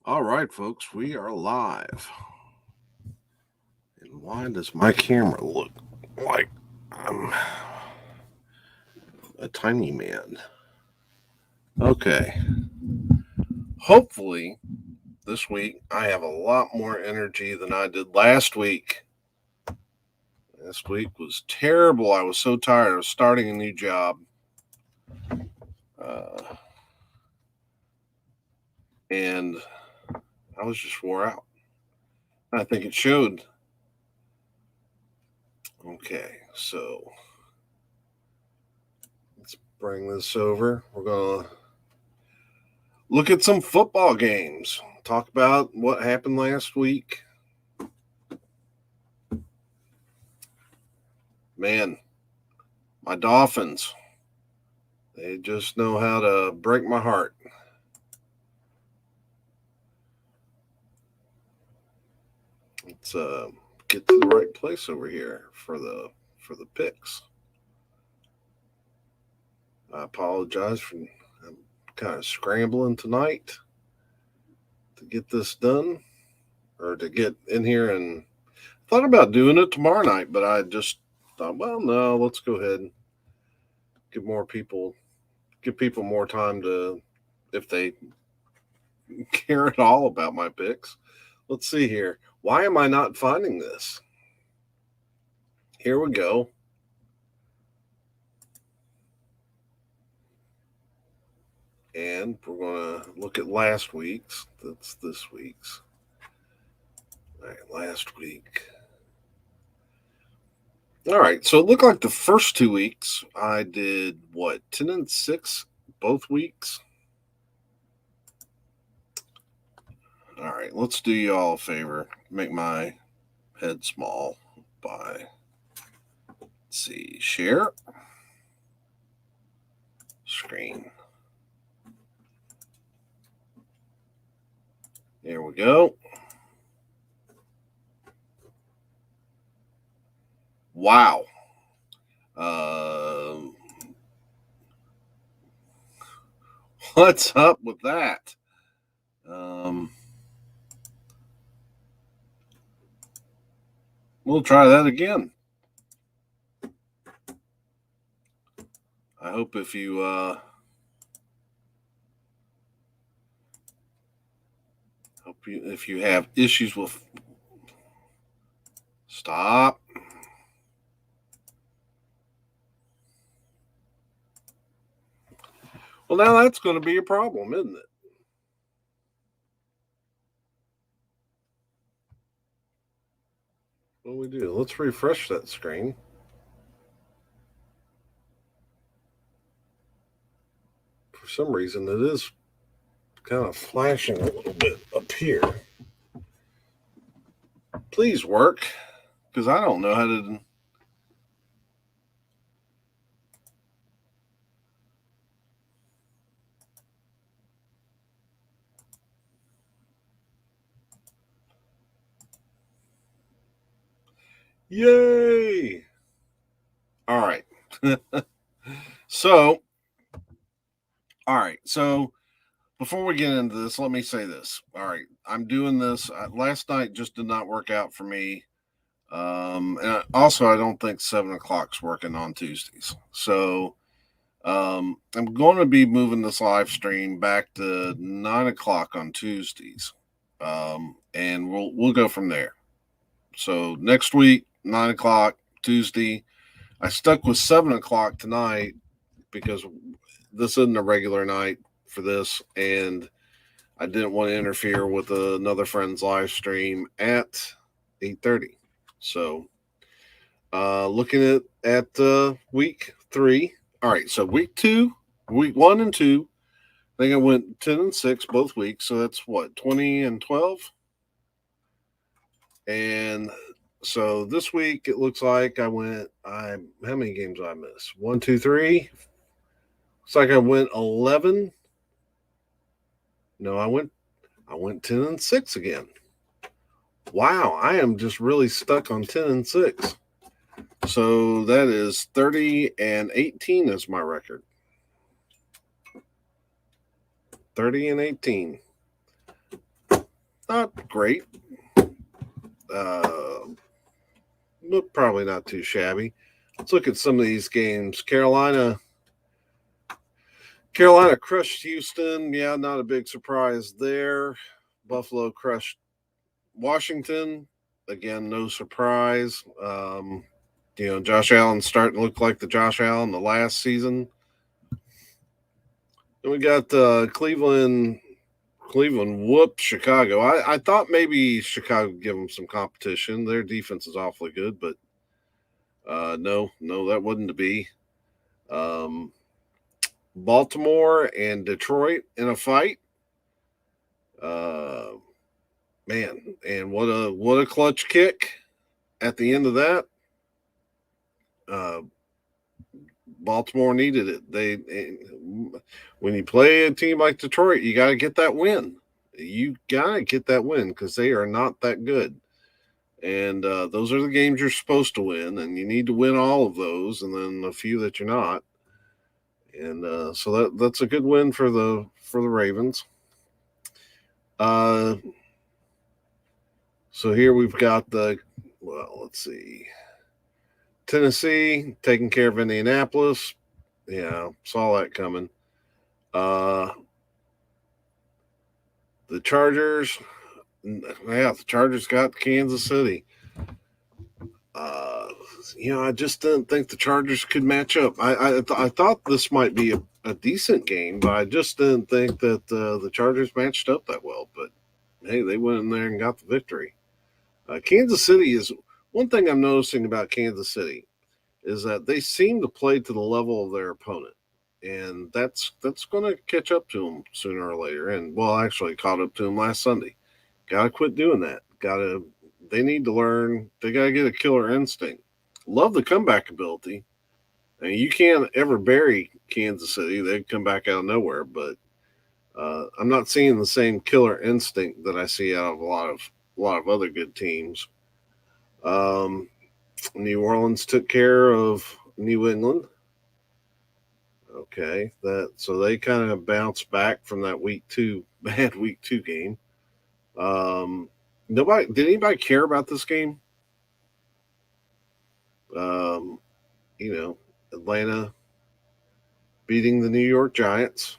All right, folks, we are live. And why does my camera look like I'm a tiny man? Okay. Hopefully, this week I have a lot more energy than I did last week. Last week was terrible. I was so tired of starting a new job. And I was just wore out. I think it showed. Okay, so let's bring this over. We're going to look at some football games, talk about what happened last week. Man, my Dolphins, they just know how to break my heart. Let's get to the right place over here for the picks. I apologize for I'm kind of scrambling tonight to get this done or to get in here, and thought about doing it tomorrow night, but I just thought, well, no, let's go ahead and give people more time to, if they care at all about my picks. Let's see here. Why am I not finding this? Here we go. And we're going to look at last week's. That's this week's. All right, last week. All right, so it looked like the first 2 weeks I did what, 10-6 both weeks. All right, let's do y'all a favor. Make my head small by, let's see, share screen. There we go. Wow. What's up with that? We'll try that again. I hope if you if you have issues with stop. Well, now that's going to be a problem, isn't it? What do we do? Let's refresh that screen. For some reason, it is kind of flashing a little bit up here. Please work, because I don't know how to. Yay! All right. So, all right. So, before we get into this, let me say this. All right. I'm doing this. Last night just did not work out for me. And also, I don't think 7 o'clock's working on Tuesdays. So, I'm going to be moving this live stream back to 9 o'clock on Tuesdays. And we'll go from there. So, next week, 9 o'clock, Tuesday. I stuck with 7 o'clock tonight because this isn't a regular night for this, and I didn't want to interfere with another friend's live stream at 8:30. So, looking at week 3. All right, so week 1 and 2. I think I went 10-6 both weeks, so that's what, 20-12. And so this week it looks like I how many games did I miss? 1, 2, 3. Looks like I went 11. No, I went 10-6 again. Wow, I am just really stuck on 10-6. So that is 30-18 is my record. 30-18. not great, but probably not too shabby. Let's look at some of these games. Carolina crushed Houston. Yeah, not a big surprise there. Buffalo crushed Washington. Again, no surprise. Josh Allen's starting to look like the Josh Allen the last season. Then we got Cleveland whooped Chicago. I thought maybe Chicago would give them some competition. Their defense is awfully good, but no, that wouldn't to be. Baltimore and Detroit in a fight. Man, and what a clutch kick at the end of that. Baltimore needed it. When you play a team like Detroit, you got to get that win. You got to get that win because they are not that good. And those are the games you're supposed to win, and you need to win all of those, and then a few that you're not. And so that's a good win for the Ravens. So here we've got let's see. Tennessee taking care of Indianapolis. Yeah, saw that coming. The Chargers. Yeah, the Chargers got Kansas City. I just didn't think the Chargers could match up. I thought this might be a decent game, but I just didn't think that the Chargers matched up that well. But hey, they went in there and got the victory. Kansas City is one thing I'm noticing about Kansas City is that they seem to play to the level of their opponent, and that's going to catch up to them sooner or later. And actually caught up to them last Sunday. Got to quit doing that. They need to learn. They got to get a killer instinct. Love the comeback ability. I mean, you can't ever bury Kansas City. They come back out of nowhere, but I'm not seeing the same killer instinct that I see out of a lot of other good teams. New Orleans took care of New England. Okay, so they kind of bounced back from that bad week 2 game. Did anybody care about this game? Atlanta beating the New York Giants.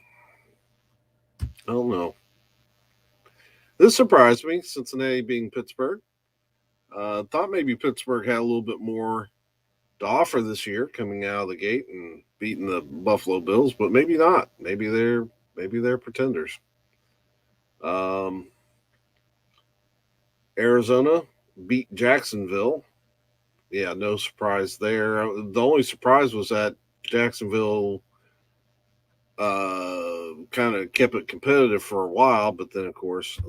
I don't know. This surprised me, Cincinnati being Pittsburgh. Thought maybe Pittsburgh had a little bit more to offer this year coming out of the gate and beating the Buffalo Bills, but maybe not. Maybe they're pretenders. Arizona beat Jacksonville. Yeah, no surprise there. The only surprise was that Jacksonville kind of kept it competitive for a while, but then, of course,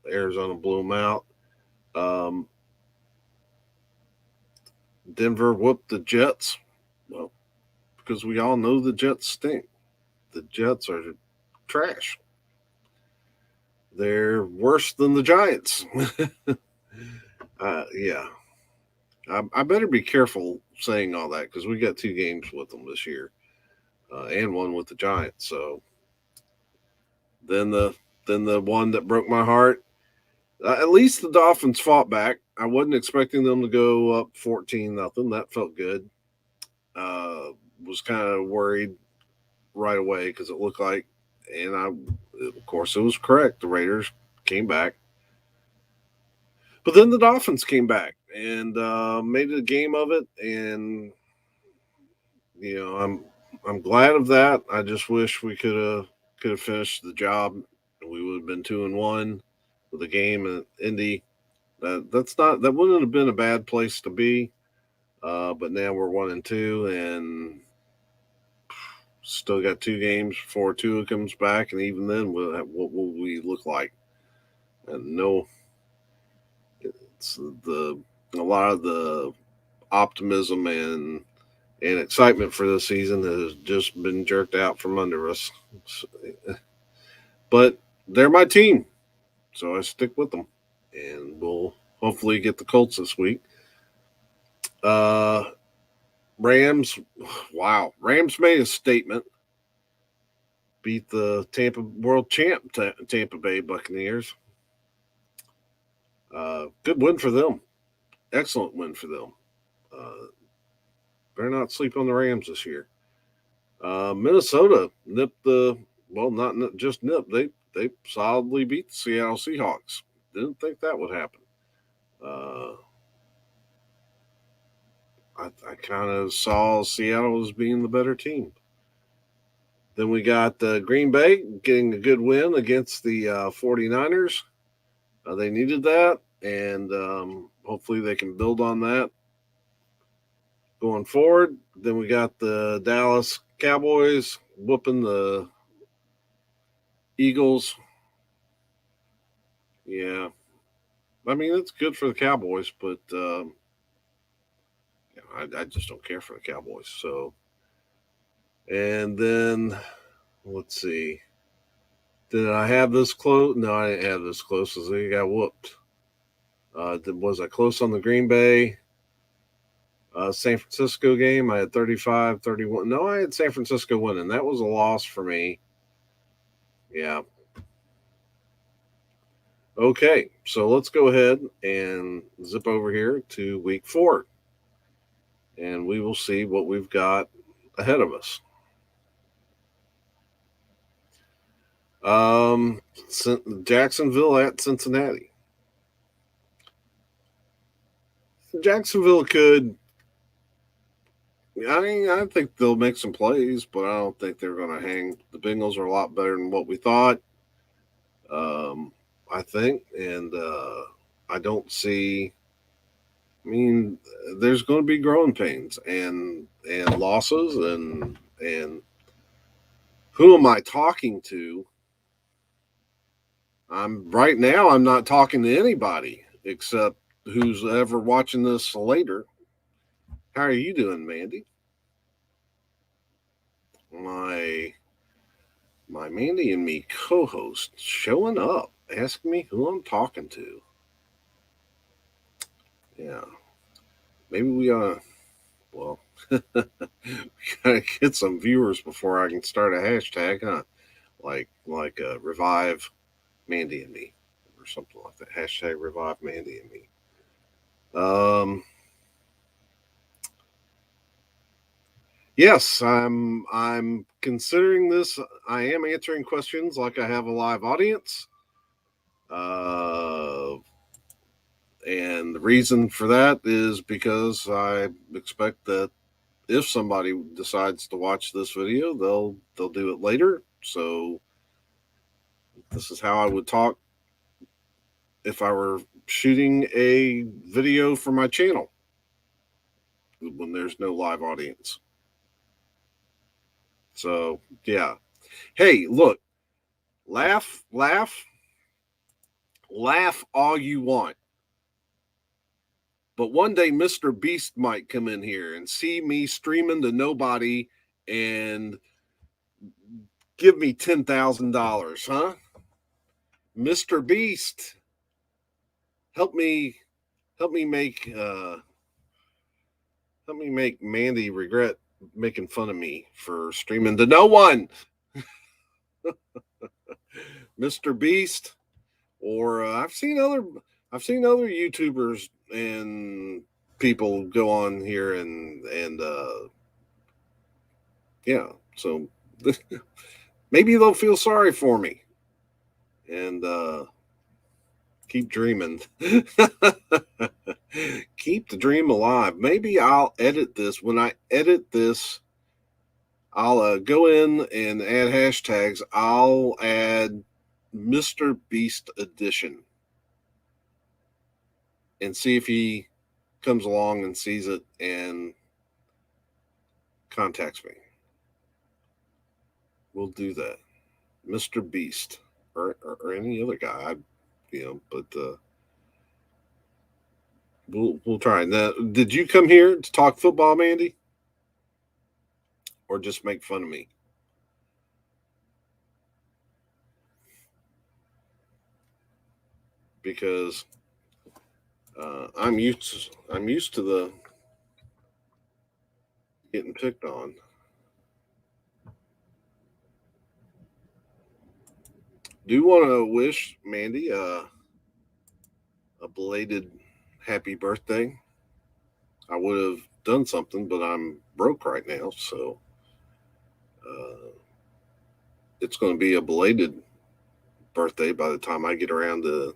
Arizona blew them out. Denver whooped the Jets. Well, because we all know the Jets stink. The Jets are trash. They're worse than the Giants. Yeah. I better be careful saying all that because we got 2 games with them this year, and one with the Giants. So then the one that broke my heart. At least the Dolphins fought back. I wasn't expecting them to go up 14-0. That felt good. Was kind of worried right away because it looked like, and of course, it was correct. The Raiders came back. But then the Dolphins came back and made a game of it, and I'm glad of that. I just wish we could have finished the job. We would have been 2-1 with a game in Indy. That wouldn't have been a bad place to be. But now we're 1-2, and still got 2 games before Tua comes back, and even then, what will we look like? And no. It's a lot of the optimism and excitement for this season has just been jerked out from under us. But they're my team, so I stick with them, and we'll hopefully get the Colts this week. Rams, wow! Rams made a statement, beat the world champ Tampa Bay Buccaneers. Good win for them. Excellent win for them. Better not sleep on the Rams this year. Minnesota nipped not just nipped. They solidly beat the Seattle Seahawks. Didn't think that would happen. I kind of saw Seattle as being the better team. Then we got Green Bay getting a good win against the 49ers. They needed that, and hopefully they can build on that going forward. Then we got the Dallas Cowboys whooping the Eagles. Yeah. I mean, it's good for the Cowboys, but I just don't care for the Cowboys. So, and then let's see. Did I have this close? No, I didn't have this close because they got whooped. Was I close on the Green Bay San Francisco game? I had 35-31. No, I had San Francisco winning. That was a loss for me. Yeah. Okay, so let's go ahead and zip over here to week 4. And we will see what we've got ahead of us. Jacksonville at Cincinnati. Jacksonville could. I think they'll make some plays, but I don't think they're going to hang. The Bengals are a lot better than what we thought. I think, and I don't see. I mean, there's going to be growing pains and losses and who am I talking to? I'm not talking to anybody except who's ever watching this later. How are you doing, Mandy? My Mandy and me co-host showing up, asking me who I'm talking to. Yeah. Maybe we well we gotta get some viewers before I can start a hashtag, huh? Like revive Mandy and me or something like that. Hashtag revive Mandy and me. Yes, I'm considering this. I am answering questions like I have a live audience. And the reason for that is because I expect that if somebody decides to watch this video, they'll do it later. So this is how I would talk if I were shooting a video for my channel when there's no live audience. So yeah. Hey, look, laugh all you want. But one day Mr. Beast might come in here and see me streaming to nobody and give me $10,000, huh? Mr. Beast, help me make Mandy regret making fun of me for streaming to no one. Mr. Beast, or I've seen other YouTubers and people go on here and yeah, so maybe they'll feel sorry for me and keep dreaming. Keep the dream alive. Maybe I'll edit this. When I edit this, I'll go in and add hashtags. I'll add Mr. Beast Edition and see if he comes along and sees it and contacts me. We'll do that. Mr. Beast or any other guy, but we'll try. Now, did you come here to talk football, Mandy? Or just make fun of me? Because I'm used to the getting picked on. Do want to wish Mandy a a belated happy birthday. I would have done something, but I'm broke right now, so uh, it's going to be a belated birthday by the time I get around to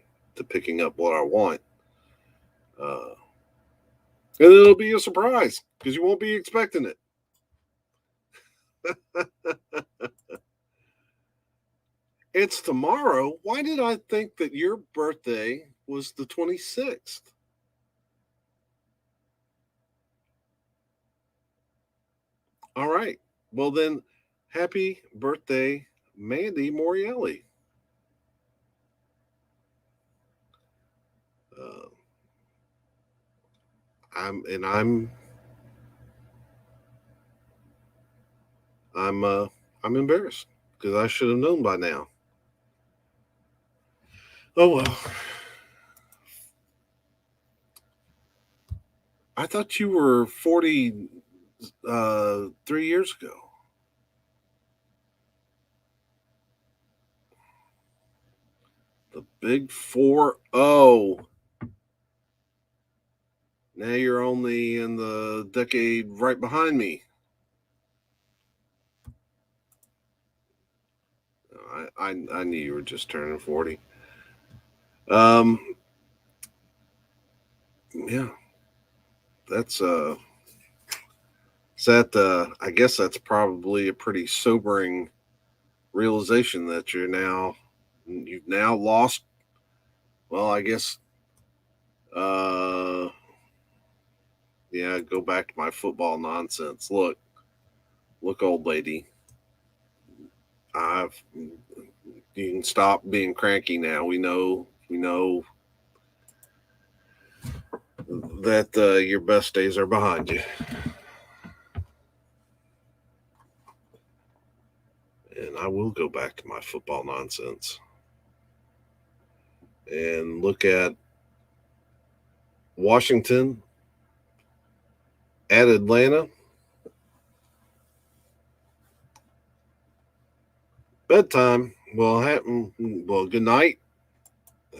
picking up what I want. Uh, and it'll be a surprise because you won't be expecting it. It's tomorrow. Why did I think that your birthday was the 26th? All right. Well, then, happy birthday, Mandy Morielli. Uh, I'm I'm embarrassed because I should have known by now. Oh well. I thought you were 40 3 years ago. The big 4-0. Now you're only in the decade right behind me. I knew you were just turning 40. Um, yeah, that's I guess that's probably a pretty sobering realization that you've now lost. Well, I guess uh, yeah, go back to my football nonsense. Look, old lady, I've you can stop being cranky now. We know that your best days are behind you. And I will go back to my football nonsense and look at Washington at Atlanta. Bedtime. Well, good night,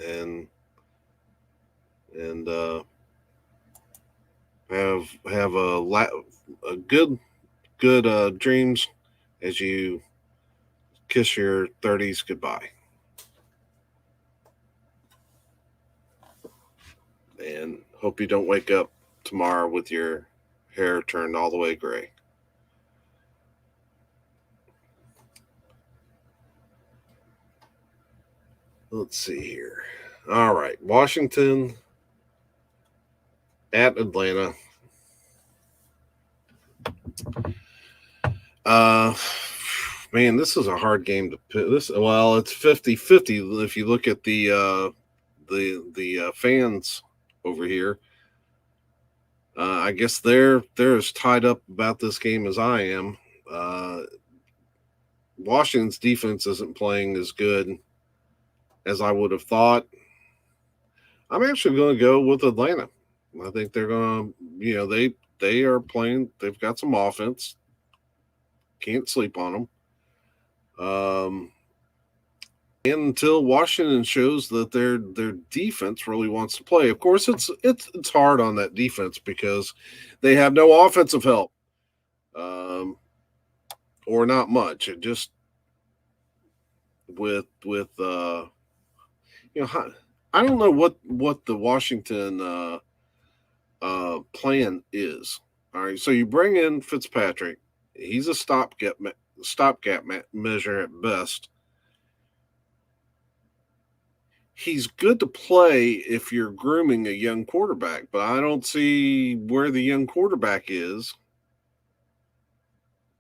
and and have a good dreams as you kiss your 30s goodbye. And hope you don't wake up tomorrow with your hair turned all the way gray. Let's see here. All right, Washington at Atlanta. Uh, man, this is a hard game to pick. It's 50-50 if you look at the fans over here. I guess they're as tied up about this game as I am. Uh, Washington's defense isn't playing as good as I would have thought. I'm actually going to go with Atlanta. I think they're going to, they are playing. They've got some offense. Can't sleep on them. And until Washington shows that their defense really wants to play, of course, it's hard on that defense because they have no offensive help, or not much. It just with I don't know what the Washington plan is. All right, so you bring in Fitzpatrick. He's a stopgap measure at best. He's good to play if you're grooming a young quarterback, but I don't see where the young quarterback is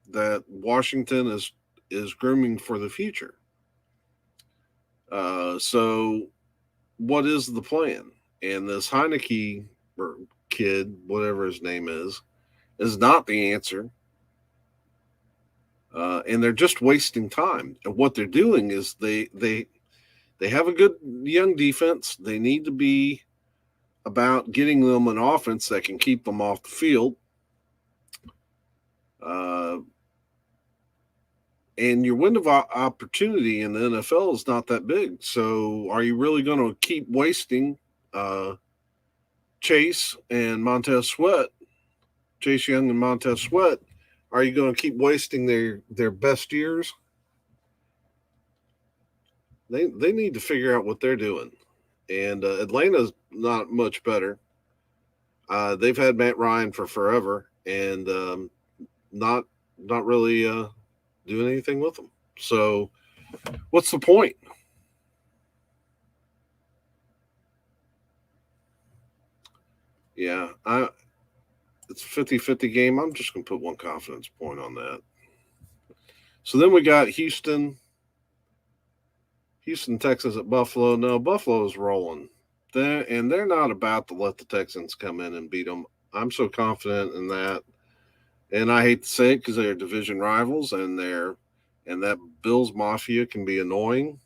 that Washington is grooming for the future. So what is the plan? And this Heineke or kid, whatever his name is not the answer. And they're just wasting time. And what they're doing is they have a good young defense. They need to be about getting them an offense that can keep them off the field. And your window of opportunity in the NFL is not that big. So are you really going to keep wasting Chase and Montez Sweat, Chase Young and Montez Sweat, are you going to keep wasting their best years? They need to figure out what they're doing. And Atlanta's not much better. They've had Matt Ryan for forever, and not really doing anything with them. So, what's the point? Yeah, it's a 50-50 game. I'm just going to put one confidence point on that. So then we got Houston, Texas at Buffalo. No, Buffalo's rolling. They're not about to let the Texans come in and beat them. I'm so confident in that. And I hate to say it because they're division rivals, and that Bills Mafia can be annoying.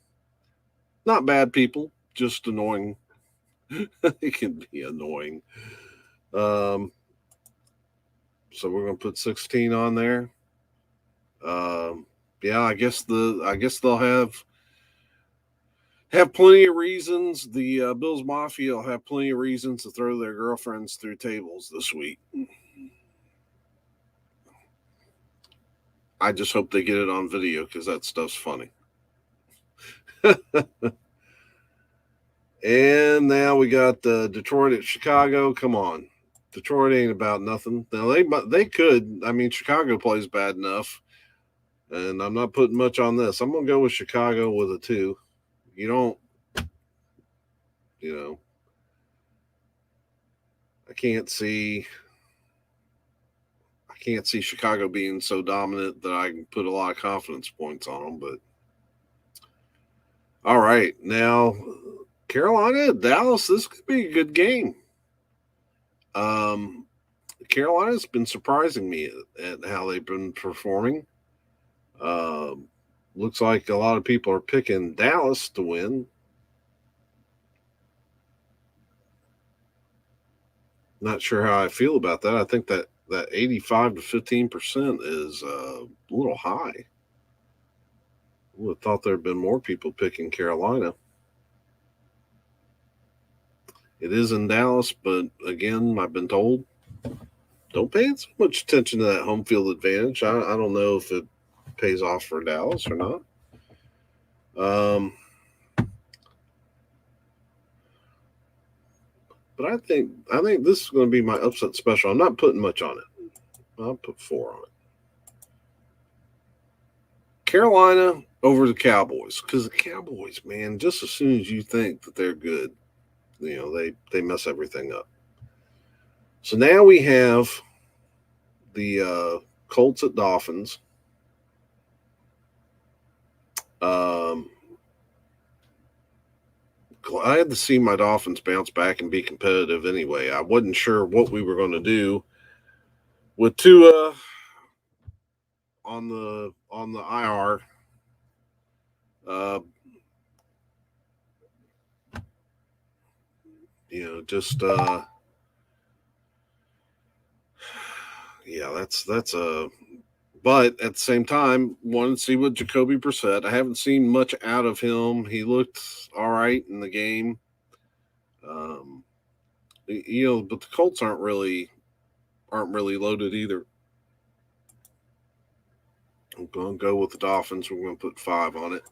Not bad people, just annoying. It can be annoying. So we're gonna put 16 on there. Yeah, I guess they'll have plenty of reasons. The Bills Mafia will have plenty of reasons to throw their girlfriends through tables this week. I just hope they get it on video because that stuff's funny. And now we got Detroit at Chicago. Come on, Detroit ain't about nothing. Now they could. I mean, Chicago plays bad enough, and I'm not putting much on this. I'm gonna go with Chicago with a 2. You don't, I can't see Chicago being so dominant that I can put a lot of confidence points on them. But all right, now Carolina, Dallas. This could be a good game. Carolina's been surprising me at how they've been performing. Looks like a lot of people are picking Dallas to win. Not sure how I feel about that. I think that 85 to 15% is a little high. I would have thought there had been more people picking Carolina. It is in Dallas, but again, I've been told don't pay so much attention to that home field advantage. I don't know if it pays off for Dallas or not. But I think this is going to be my upset special. I'm not putting much on it. I'll put 4 on it. Carolina over the Cowboys, because the Cowboys, man, just as soon as you think that they're good, they mess everything up. So now we have the Colts at Dolphins. Glad to see my Dolphins bounce back and be competitive anyway. I wasn't sure what we were going to do with Tua on the IR. Just yeah, that's a. But at the same time, wanted to see what Jacoby Brissett. I haven't seen much out of him. He looked all right in the game. But the Colts aren't really loaded either. I'm going to go with the Dolphins. We're going to put 5 on it.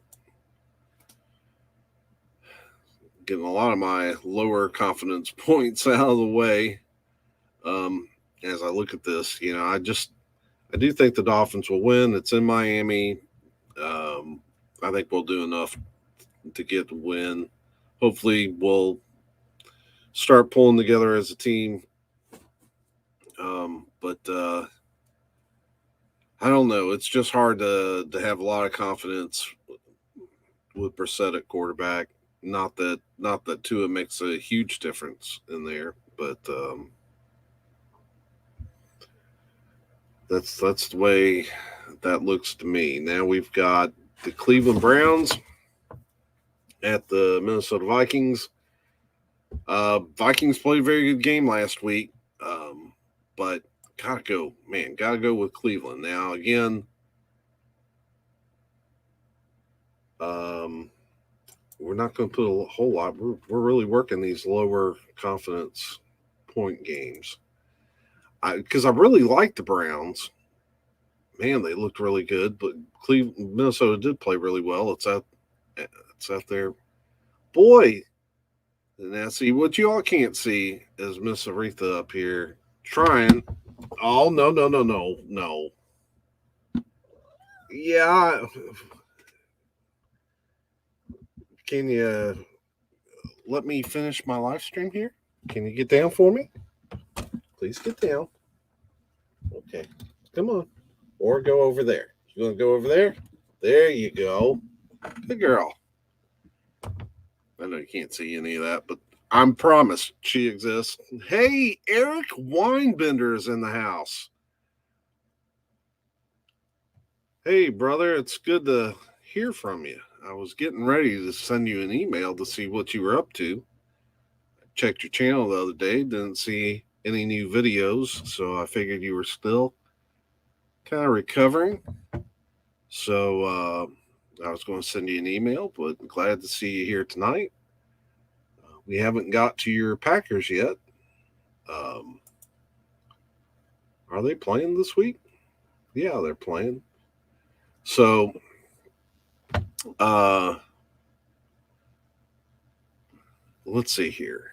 Getting a lot of my lower confidence points out of the way. As I look at this, I do think the Dolphins will win. It's in Miami. I think we'll do enough to get the win. Hopefully, we'll start pulling together as a team. But I don't know. It's just hard to have a lot of confidence with Brissett at quarterback. Not that Tua makes a huge difference in there, but that's the way that looks to me. Now we've got the Cleveland Browns at the Minnesota Vikings. Vikings played a very good game last week, but gotta go with Cleveland. Now again, we're not going to put a whole lot. We're really working these lower confidence point games. Because I really like the Browns. Man, they looked really good, but Minnesota did play really well. It's out there. Boy, now see what you all can't see is Miss Aretha up here trying. Oh no. Yeah, can you let me finish my live stream here? Can you get down for me? Please get down. Okay, come on, or go over there. You want to go over there? There you go. Good girl. I know you can't see any of that, but I'm promised she exists. Hey, Eric Weinbender is in the house. Hey, brother, it's good to hear from you. I was getting ready to send you an email to see what you were up to. I checked your channel the other day, didn't see any new videos, so I figured you were still kind of recovering. So I was going to send you an email, but glad to see you here tonight. We haven't got to your Packers yet. Are they playing this week? Yeah, they're playing. So, let's see here.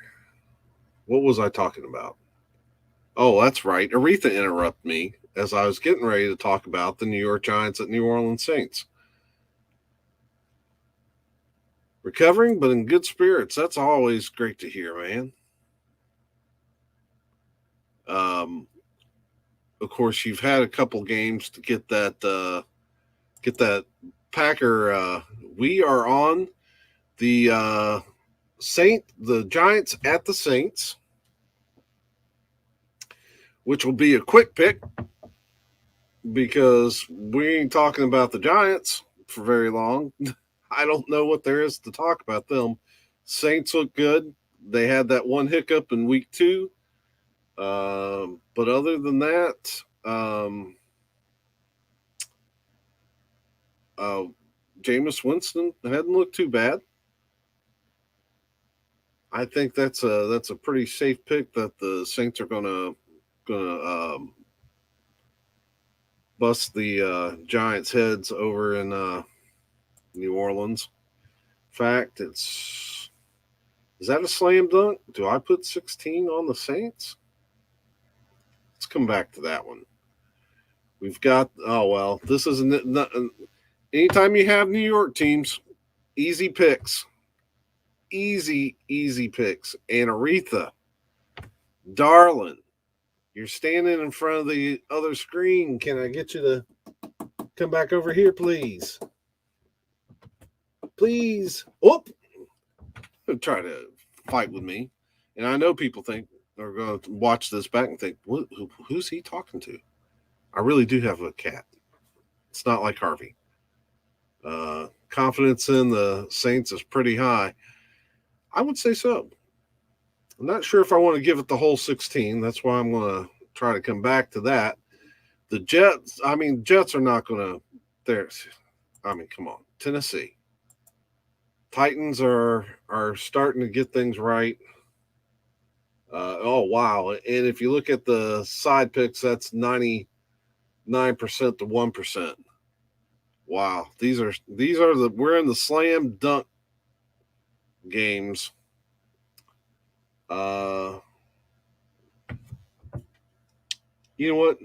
What was I talking about? Oh, that's right. Aretha interrupted me as I was getting ready to talk about the New York Giants at New Orleans Saints. Recovering, but in good spirits. That's always great to hear, man. Of course, you've had a couple games to get that Packer. We are on the the Giants at the Saints, which will be a quick pick because we ain't talking about the Giants for very long. I don't know what there is to talk about them. Saints look good. They had that one hiccup in week 2. But other than that, Jameis Winston hadn't looked too bad. I think that's a pretty safe pick that the Saints are gonna bust the Giants' heads over in New Orleans. Fact, is that a slam dunk? Do I put 16 on the Saints? Let's come back to that one. We've got this is not, anytime you have New York teams, easy picks. Easy picks. And Aretha, darling, you're standing in front of the other screen. Can I get you to come back over here, please? Please. Whoop. Try to fight with me. And I know people think they're going to watch this back and think, who's he talking to? I really do have a cat. It's not like Harvey. Confidence in the Saints is pretty high. I would say so. I'm not sure if I want to give it the whole 16. That's why I'm going to try to come back to that. The Jets are not going to. Come on. Tennessee. Titans are starting to get things right. Wow. And if you look at the side picks, that's 99% to 1%. Wow. These are we're in the slam dunk games. You know what?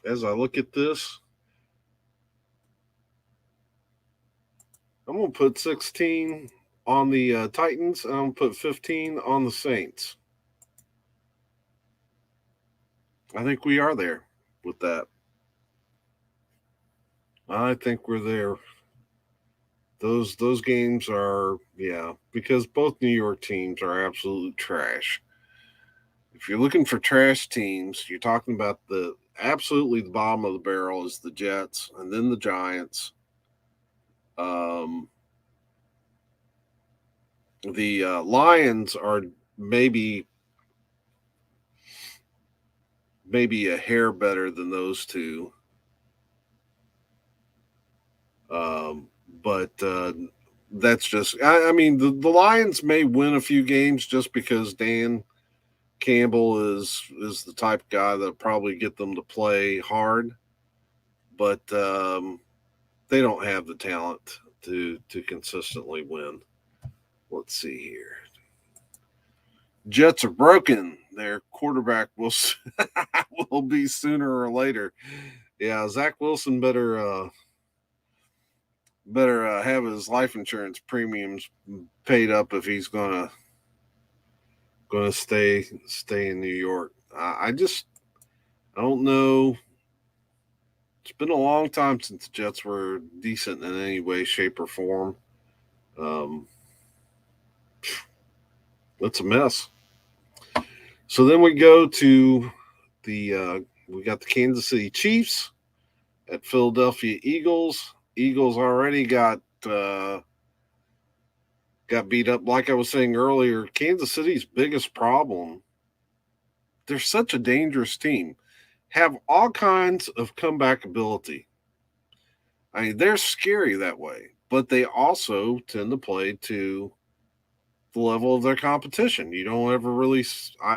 As I look at this, I'm going to put 16 on the Titans, and I'm going to put 15 on the Saints. I think we are there with that. I think we're there. Those games are, because both New York teams are absolute trash. If you're looking for trash teams, you're talking about the bottom of the barrel is the Jets and then the Giants. The Lions are maybe a hair better than those two. but that's just. I mean, the Lions may win a few games just because Dan Campbell is the type of guy that'll probably get them to play hard, but they don't have the talent to consistently win. Let's see here. Jets are broken. Their quarterback will will be sooner or later. Yeah, Zach Wilson better have his life insurance premiums paid up if he's gonna stay in New York. I don't know. It's been a long time since the Jets were decent in any way, shape, or form. It's a mess. So then we go to we got the Kansas City Chiefs at Philadelphia Eagles. Eagles already got beat up. Like I was saying earlier, Kansas City's biggest problem, they're such a dangerous team, have all kinds of comeback ability. I mean, they're scary that way, but they also tend to play to the level of their competition. You don't ever really,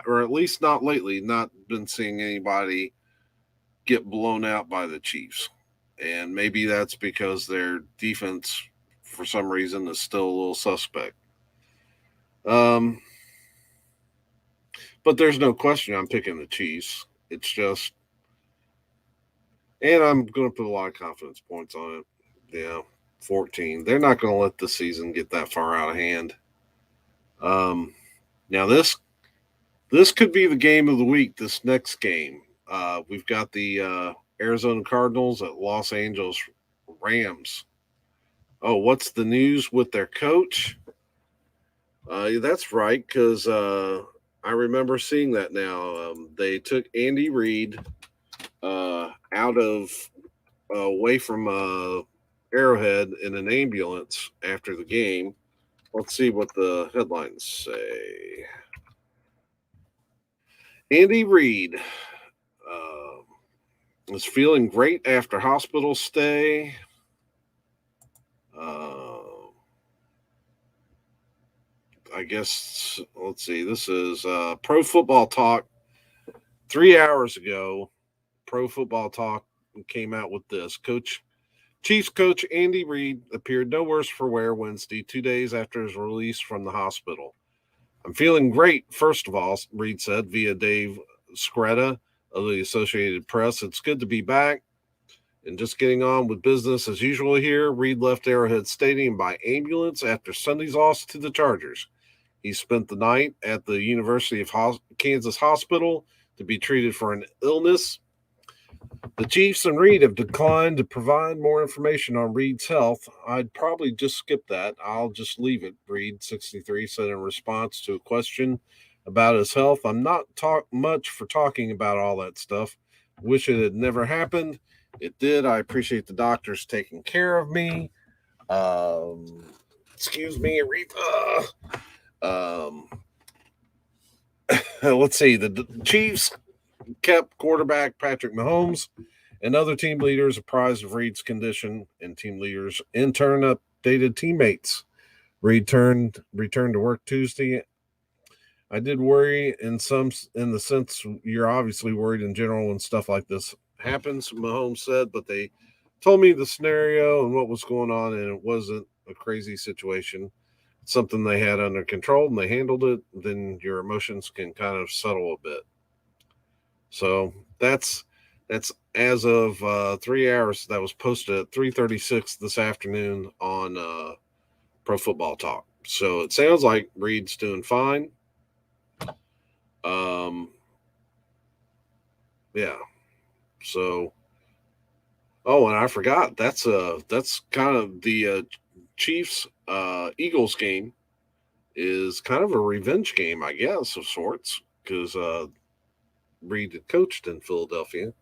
or at least not lately, not been seeing anybody get blown out by the Chiefs. And maybe that's because their defense, for some reason, is still a little suspect. But there's no question I'm picking the Chiefs. It's just, and I'm going to put a lot of confidence points on it. Yeah, 14. They're not going to let the season get that far out of hand. Now this could be the game of the week. This next game, we've got the Arizona Cardinals at Los Angeles Rams. Oh, what's the news with their coach? That's right, because I remember seeing that now. They took Andy Reid out of away from Arrowhead in an ambulance after the game. Let's see what the headlines say. Andy Reid was feeling great after hospital stay. I guess, let's see, this is Pro Football Talk 3 hours ago. Pro Football Talk came out with this. Chiefs coach Andy Reid appeared no worse for wear Wednesday, 2 days after his release from the hospital. I'm feeling great, first of all, Reid said via Dave Scretta of the Associated Press. It's good to be back and just getting on with business as usual here. Reid left Arrowhead Stadium by ambulance after Sunday's loss to the Chargers. He spent the night at the University of Kansas Hospital to be treated for an illness. The Chiefs and Reid have declined to provide more information on Reid's health. I'd probably just skip that. I'll just leave it, Reid, 63, said in response to a question about his health. I'm not much for talking about all that stuff. Wish it had never happened. It did. I appreciate the doctors taking care of me. Excuse me, Aretha. Let's see. The Chiefs kept quarterback Patrick Mahomes and other team leaders apprised of Reid's condition, and team leaders in turn updated teammates. Reid returned to work Tuesday. I did worry in the sense you're obviously worried in general when stuff like this happens, Mahomes said, but they told me the scenario and what was going on, and it wasn't a crazy situation. It's something they had under control and they handled it. Then your emotions can kind of settle a bit. So that's as of 3 hours. That was posted at 3:36 this afternoon on Pro Football Talk. So it sounds like Reid's doing fine. Yeah. So, oh, and I forgot that's kind of the Chiefs Eagles game is kind of a revenge game, I guess, of sorts, because Reid had coached in Philadelphia.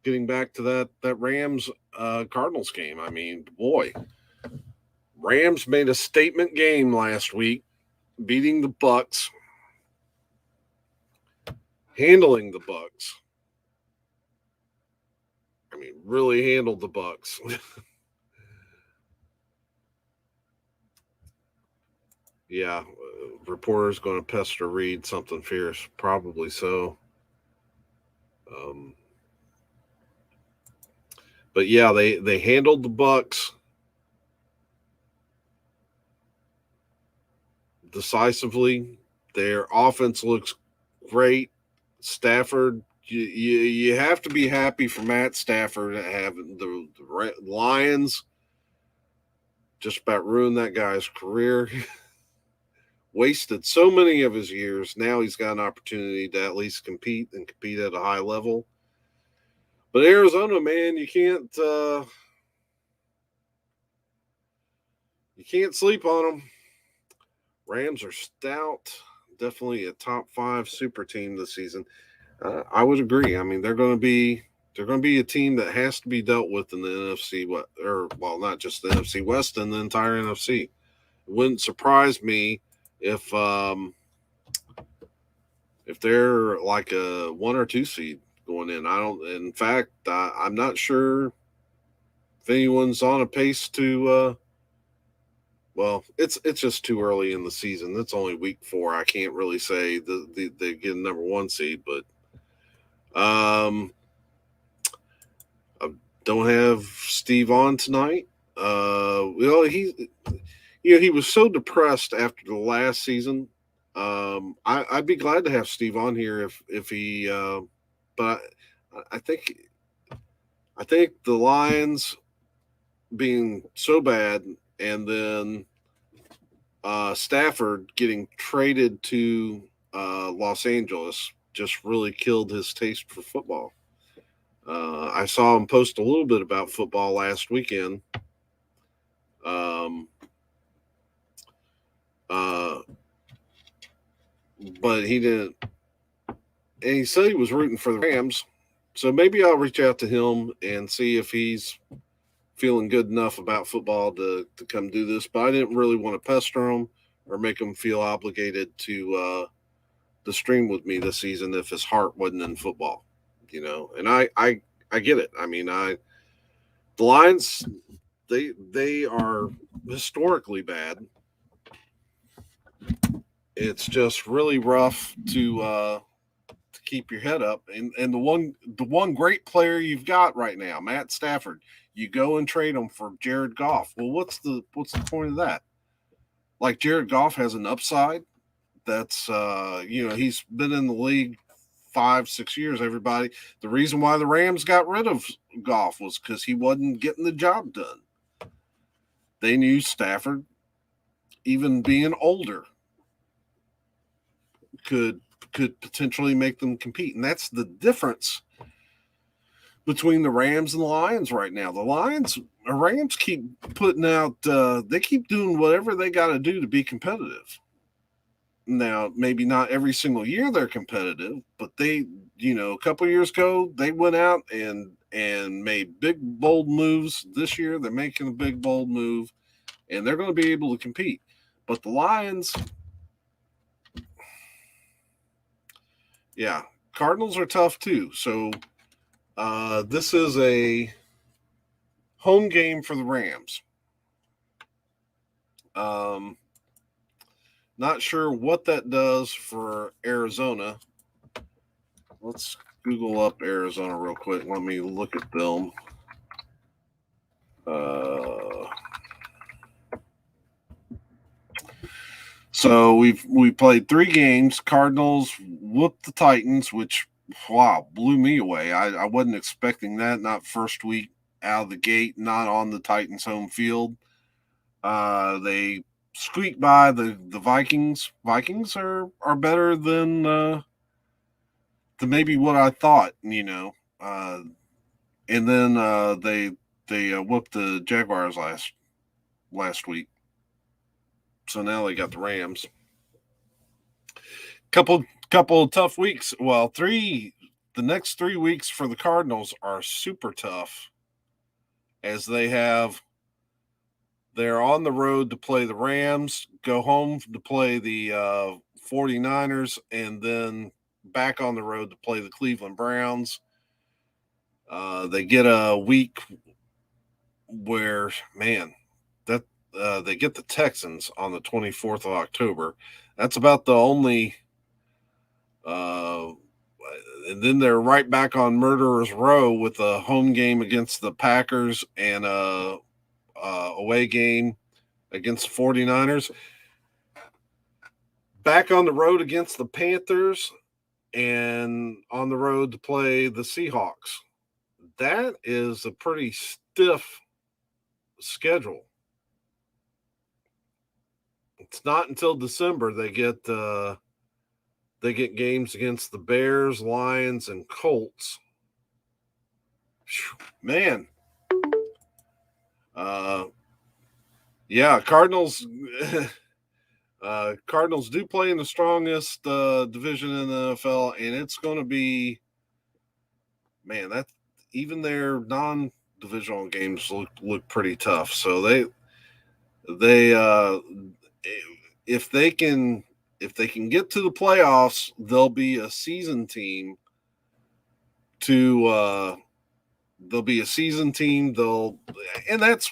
Getting back to that Rams Cardinals game, I mean, boy, Rams made a statement game last week, beating the Bucs, handling the Bucs. I mean, really handled the Bucs. Yeah, reporters going to pester Reed something fierce, probably so. Um, but yeah, they handled the Bucs decisively. Their offense looks great. Stafford, you have to be happy for Matt Stafford having the Lions just about ruined that guy's career. Wasted so many of his years. Now he's got an opportunity to at least compete and compete at a high level. But Arizona, man, you can't sleep on them. Rams are stout, definitely a top 5 super team this season. I would agree. I mean, they're going to be a team that has to be dealt with in the NFC, not just the NFC West and the entire NFC. It wouldn't surprise me if they're like a 1 or 2 seed going in. In fact, I'm not sure if anyone's on a pace to. It's just too early in the season. It's only week 4. I can't really say they get a number 1 seed, but I don't have Steve on tonight. He was so depressed after the last season. I'd be glad to have Steve on here if he. But I think the Lions being so bad, and then Stafford getting traded to Los Angeles just really killed his taste for football. I saw him post a little bit about football last weekend. But he didn't. And he said he was rooting for the Rams. So maybe I'll reach out to him and see if he's feeling good enough about football to come do this. But I didn't really want to pester him or make him feel obligated to stream with me this season if his heart wasn't in football, And I get it. I mean, the Lions, they are historically bad. It's just really rough to keep your head up. And the one great player you've got right now, Matt Stafford, you go and trade him for Jared Goff. Well, what's the point of that? Like, Jared Goff has an upside. That's he's been in the league 5-6 years. Everybody, the reason why the Rams got rid of Goff was because he wasn't getting the job done. They knew Stafford, even being older, could potentially make them compete. And that's the difference between the Rams and the Lions right now. The Rams keep putting out, they keep doing whatever they got to do to be competitive. Now, maybe not every single year they're competitive, but they, a couple years ago, they went out and made big, bold moves. This year, they're making a big, bold move, and they're going to be able to compete. But the Lions, yeah, Cardinals are tough too. So this is a home game for the Rams. Not sure what that does for Arizona. Let's Google up Arizona real quick. Let me look at them. So we played 3 games. Cardinals whooped the Titans, which blew me away. I wasn't expecting that. Not first week out of the gate, not on the Titans' home field. They squeaked by the Vikings. Vikings are better than maybe what I thought, and then they whooped the Jaguars last week. So now they got the Rams. Couple tough weeks. Well, the next 3 weeks for the Cardinals are super tough, as they're on the road to play the Rams, go home to play the 49ers, and then back on the road to play the Cleveland Browns. They get a week where, man, that they get the Texans on the 24th of October. That's about the only. And then they're right back on Murderer's Row with a home game against the Packers and a away game against the 49ers. Back on the road against the Panthers and on the road to play the Seahawks. That is a pretty stiff schedule. It's not until December they get games against the Bears, Lions, and Colts. Man. Yeah, Cardinals. Cardinals do play in the strongest division in the NFL, and it's going to be, man, that even their non-divisional games look pretty tough. So they if they can get to the playoffs, they'll be a season team. And that's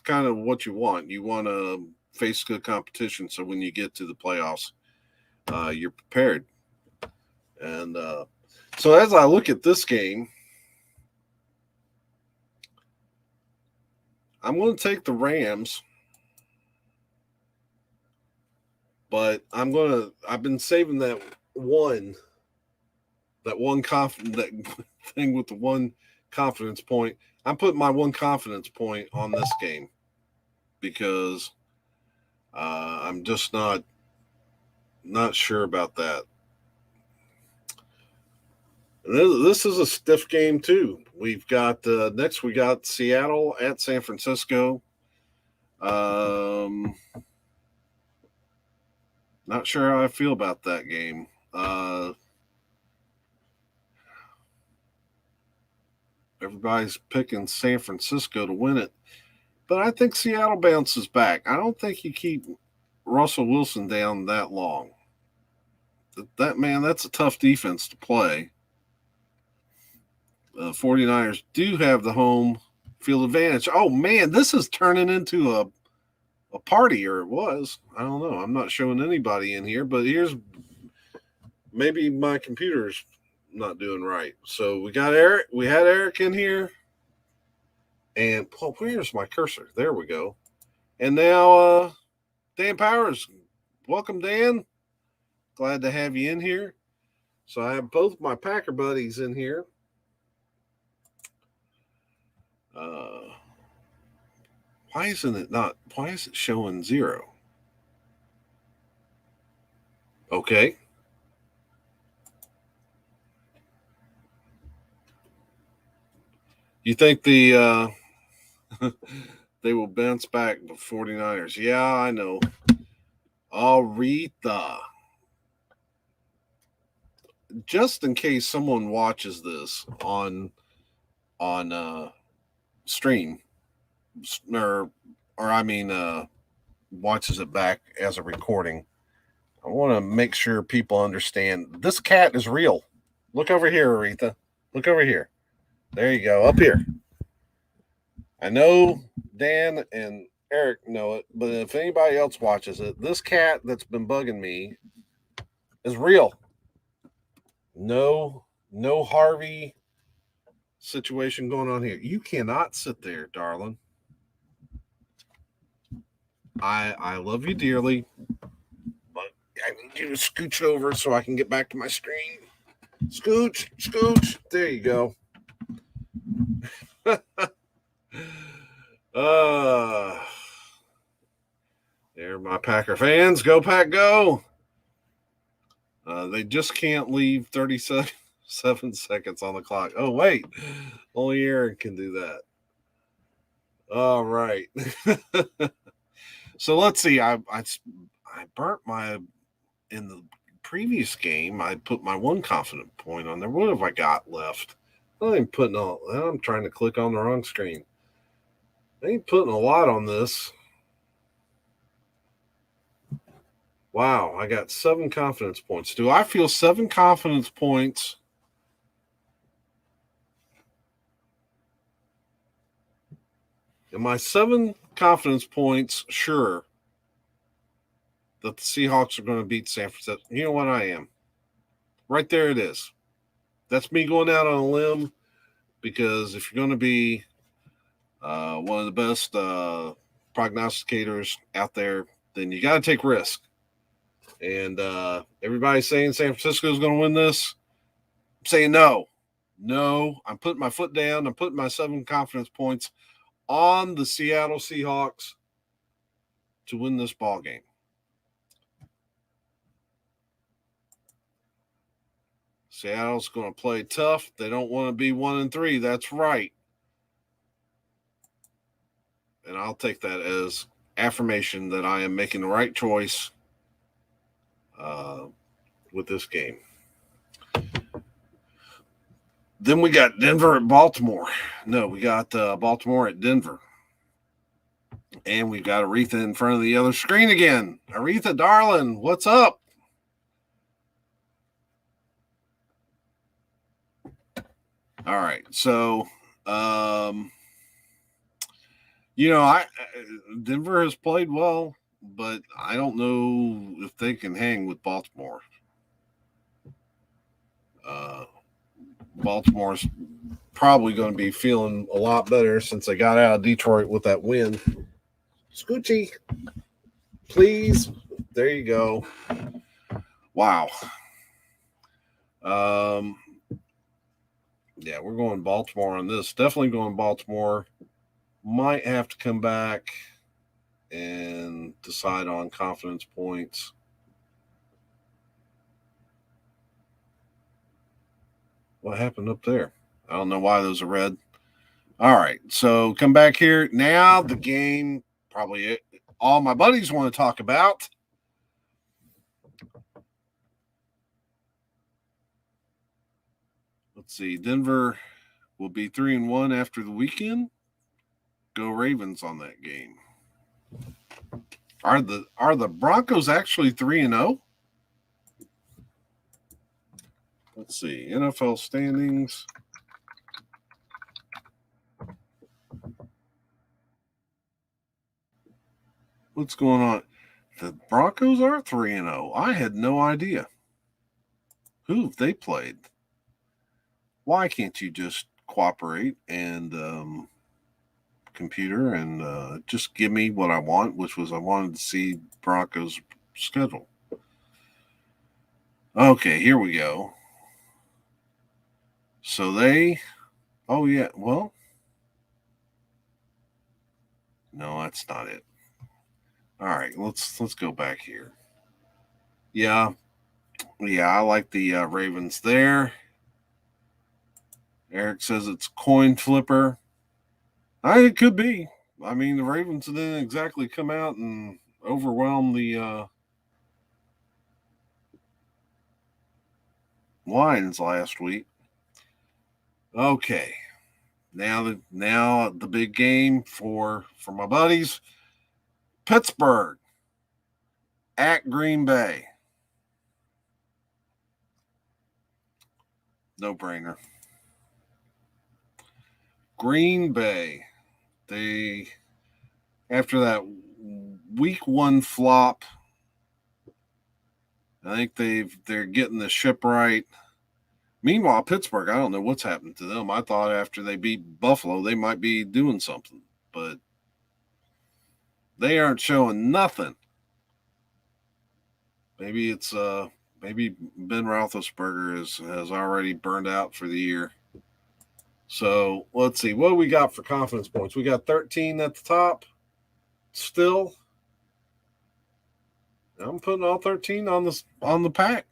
kind of what you want. You want to face good competition, so when you get to the playoffs, you're prepared. And so as I look at this game, I'm going to take the Rams, but I've been saving that one thing with the one confidence point. I'm putting my one confidence point on this game because I'm just not sure about that. This is a stiff game too. We've got next. We got Seattle at San Francisco. Not sure how I feel about that game. Everybody's picking San Francisco to win it, but I think Seattle bounces back. I don't think you keep Russell Wilson down that long. That's a tough defense to play. The 49ers do have the home field advantage. Oh, man, this is turning into a party, or it was. I don't know. I'm not showing anybody in here, but maybe my computer's not doing right. So we got Eric. We had Eric in here. And where's my cursor? There we go. And now Dan Powers. Welcome, Dan. Glad to have you in here. So I have both my Packer buddies in here. Why is it showing 0? Okay. You think they will bounce back, the 49ers? Yeah, I know. Aretha. Just in case someone watches this on stream, or watches it back as a recording, I want to make sure people understand this cat is real. Look over here, Aretha. Look over here. There you go, up here. I know Dan and Eric know it, but if anybody else watches it, this cat that's been bugging me is real. No Harvey situation going on here. You cannot sit there, darling. I love you dearly, but I need you to scooch over so I can get back to my screen. Scooch. There you go. There, my Packer fans. Go, Pack, go. They just can't leave 37 seconds on the clock. Oh, wait. Only Aaron can do that. All right. So let's see. I burnt in the previous game, I put my one confident point on there. What have I got left? I'm trying to click on the wrong screen. I ain't putting a lot on this. Wow, I got 7 confidence points. Do I feel 7 confidence points Am I 7 confidence points sure that the Seahawks are going to beat San Francisco? You know what? I am. Right there it is. That's me going out on a limb, because if you're going to be one of the best prognosticators out there, then you got to take risk. And everybody's saying San Francisco is going to win this. I'm saying no. No, I'm putting my foot down. I'm putting my 7 confidence points on the Seattle Seahawks to win this ball game. Seattle's going to play tough. They don't want to be 1-3. That's right. And I'll take that as affirmation that I am making the right choice with this game. Then we got Denver at Baltimore. No, we got Baltimore at Denver. And we've got Aretha in front of the other screen again. Aretha, darling, what's up? All right. So, Denver has played well, but I don't know if they can hang with Baltimore. Baltimore's probably going to be feeling a lot better since they got out of Detroit with that win. Scoochie, please. There you go. Wow. Yeah, we're going Baltimore on this. Definitely going Baltimore. Might have to come back and decide on confidence points. What happened up there? I don't know why those are red. All right, so come back here. Now the game, probably all my buddies want to talk about. Let's see. Denver will be 3-1 after the weekend. Go Ravens on that game. Are the Broncos actually 3-0? Let's see. NFL standings. What's going on? The Broncos are 3-0. I had no idea. Who have they played? Why can't you just cooperate and computer and just give me what I want, which was I wanted to see Broncos schedule. Okay, here we go. So oh yeah, well, no, that's not it. All right, let's go back here. Yeah, I like the Ravens there. Eric says it's coin flipper. It could be. I mean, the Ravens didn't exactly come out and overwhelm the Lions last week. Okay, now the big game for my buddies. Pittsburgh at Green Bay. No brainer. Green Bay. They, after that week 1 flop, I think they're getting the ship right. Meanwhile, Pittsburgh, I don't know what's happened to them. I thought after they beat Buffalo, they might be doing something, but they aren't showing nothing. Maybe it's maybe Ben Roethlisberger has already burned out for the year. So let's see. What do we got for confidence points? We got 13 at the top. Still, I'm putting all 13 on the pack.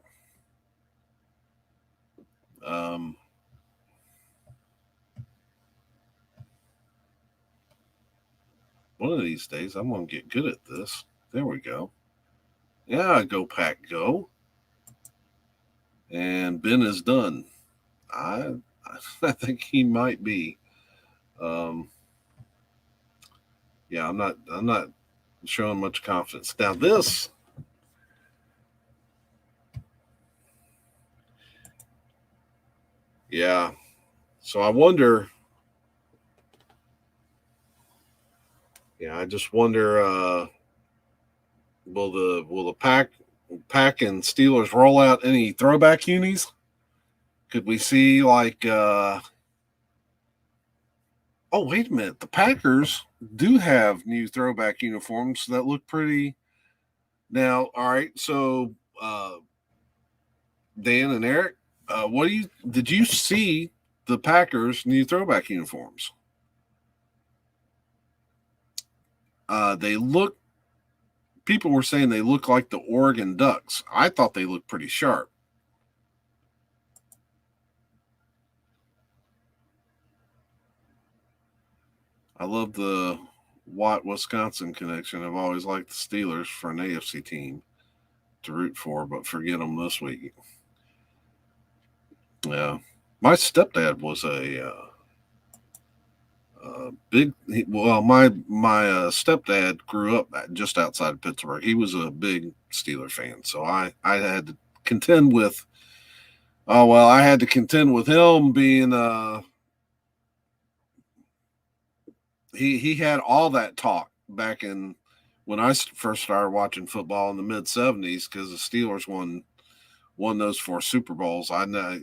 One of these days, I'm going to get good at this. There we go. Yeah, go pack, go. And Ben is done. I think he might be. Yeah, I'm not showing much confidence. Now this, yeah. So I wonder Yeah, I just wonder will the pack and Steelers roll out any throwback unis? Could we see like oh wait a minute, the Packers do have new throwback uniforms that look pretty. Now, all right, so Dan and Eric, what did you see the Packers new throwback uniforms? They look. People were saying they look like the Oregon Ducks. I thought they looked pretty sharp. I love the Watt, Wisconsin connection. I've always liked the Steelers for an AFC team to root for, but forget them this week. Yeah, my stepdad was big. Well, my stepdad grew up just outside of Pittsburgh. He was a big Steeler fan, so I had to contend with. Oh well, I had to contend with him being he had all that talk back in when I first started watching football in the mid '70s because the Steelers won those 4 Super Bowls. I know,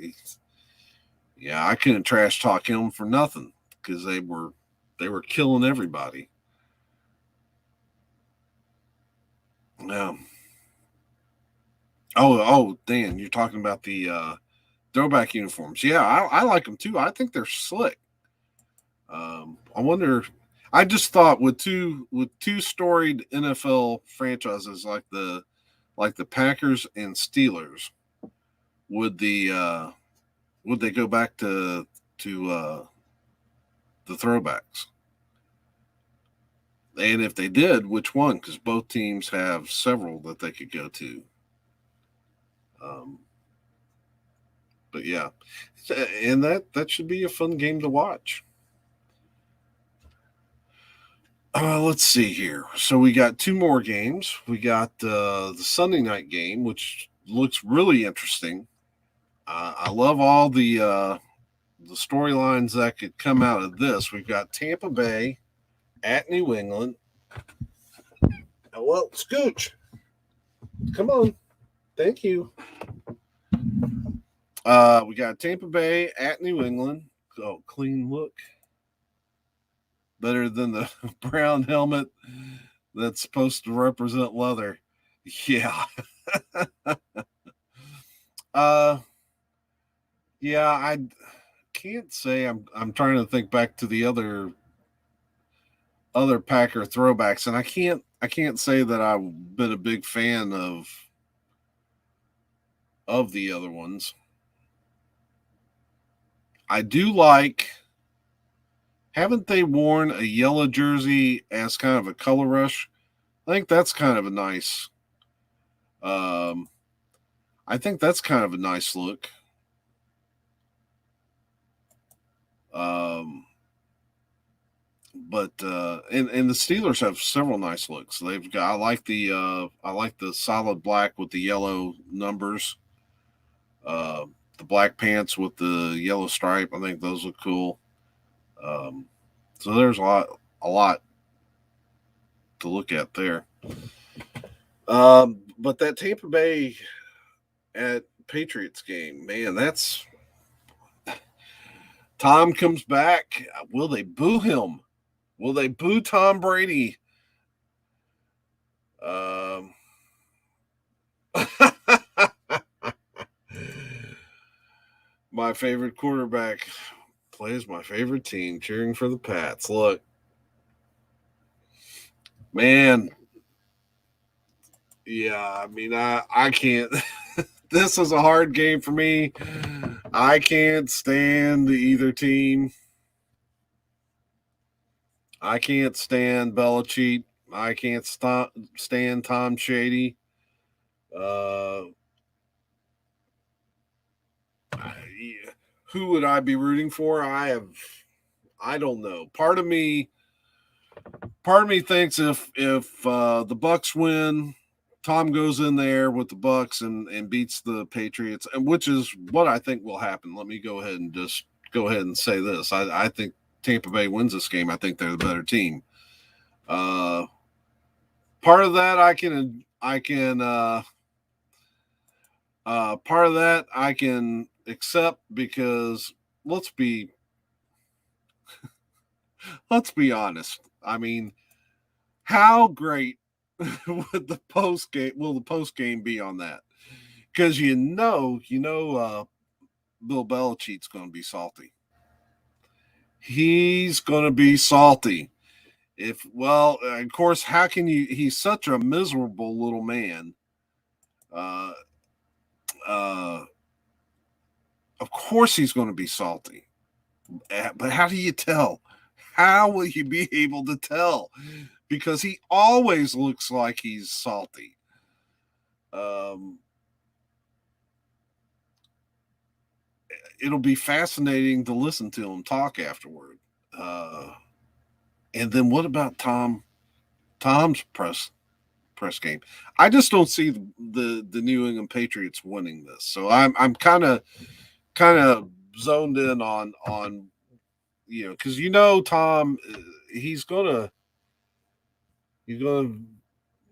yeah, I couldn't trash talk him for nothing because they were killing everybody. Yeah. Oh, Dan, you're talking about the throwback uniforms. Yeah, I like them too. I think they're slick. I wonder. I just thought with two storied NFL franchises like the Packers and Steelers, would would they go back to the throwbacks? And if they did, which one? Because both teams have several that they could go to. Um, but yeah, and that should be a fun game to watch. Let's see here. So we got 2 more games. We got the Sunday night game, which looks really interesting. I love all the storylines that could come out of this. We've got Tampa Bay at New England. Well, Scooch, come on. Thank you. We got Tampa Bay at New England. Oh, clean look. Better than the brown helmet that's supposed to represent leather. Yeah. uh yeah, I can't say I'm trying to think back to the other Packer throwbacks, and I can't say that I've been a big fan of the other ones. I do like. Haven't they worn a yellow jersey as kind of a color rush? I think that's kind of a nice. Um, I think that's kind of a nice look. Um, but the Steelers have several nice looks. They've got I like the solid black with the yellow numbers. Uh, the black pants with the yellow stripe. I think those look cool. Um, so there's a lot to look at there. But that Tampa Bay at Patriots game, man, that's Tom comes back. Will they boo him? Will they boo Tom Brady? Um, my favorite quarterback plays my favorite team, cheering for the Pats. Look, man, yeah, I mean, I can't. This is a hard game for me. I can't stand either team. I can't stand Belichick. I can't stand Tom Shady. Uh, who would I be rooting for? I don't know. Part of me thinks if the Bucks win, Tom goes in there with the Bucks and beats the Patriots, and which is what I think will happen. Let me go ahead and say this. I think Tampa Bay wins this game. I think they're the better team. Uh, part of that part of that I can accept because let's be honest. I mean, how great would the post game will the post game be on that? Because Bill Belichick's going to be salty. He's going to be salty. Of course, how can you? He's such a miserable little man. Uh, uh, of course, he's going to be salty. But how do you tell? How will you be able to tell? Because he always looks like he's salty. It'll be fascinating to listen to him talk afterward. And then what about Tom's press game? I just don't see the New England Patriots winning this. So I'm kind of zoned in on because Tom, he's gonna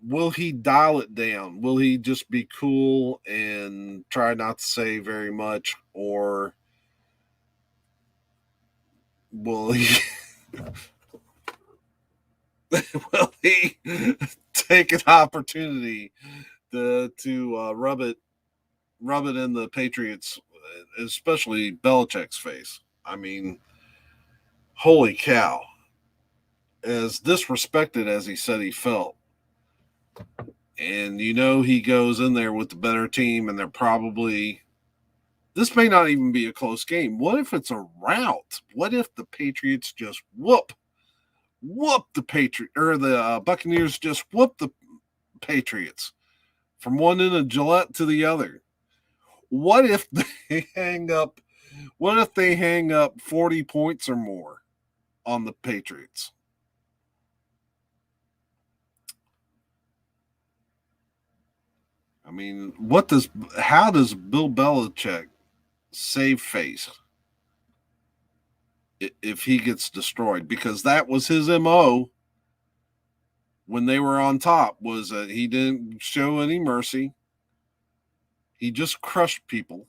will he dial it down? Will he just be cool and try not to say very much, or will he will he take an opportunity to rub it in the Patriots, especially Belichick's face? I mean, holy cow! As disrespected as he said he felt, and he goes in there with the better team, and they're probably this may not even be a close game. What if it's a rout? What if the Patriots just whoop the Buccaneers just whoop the Patriots from one end of Gillette to the other? What if they hang up? What if they hang up 40 points or more on the Patriots? I mean, how does Bill Belichick save face if he gets destroyed? Because that was his MO when they were on top, was that he didn't show any mercy. He just crushed people.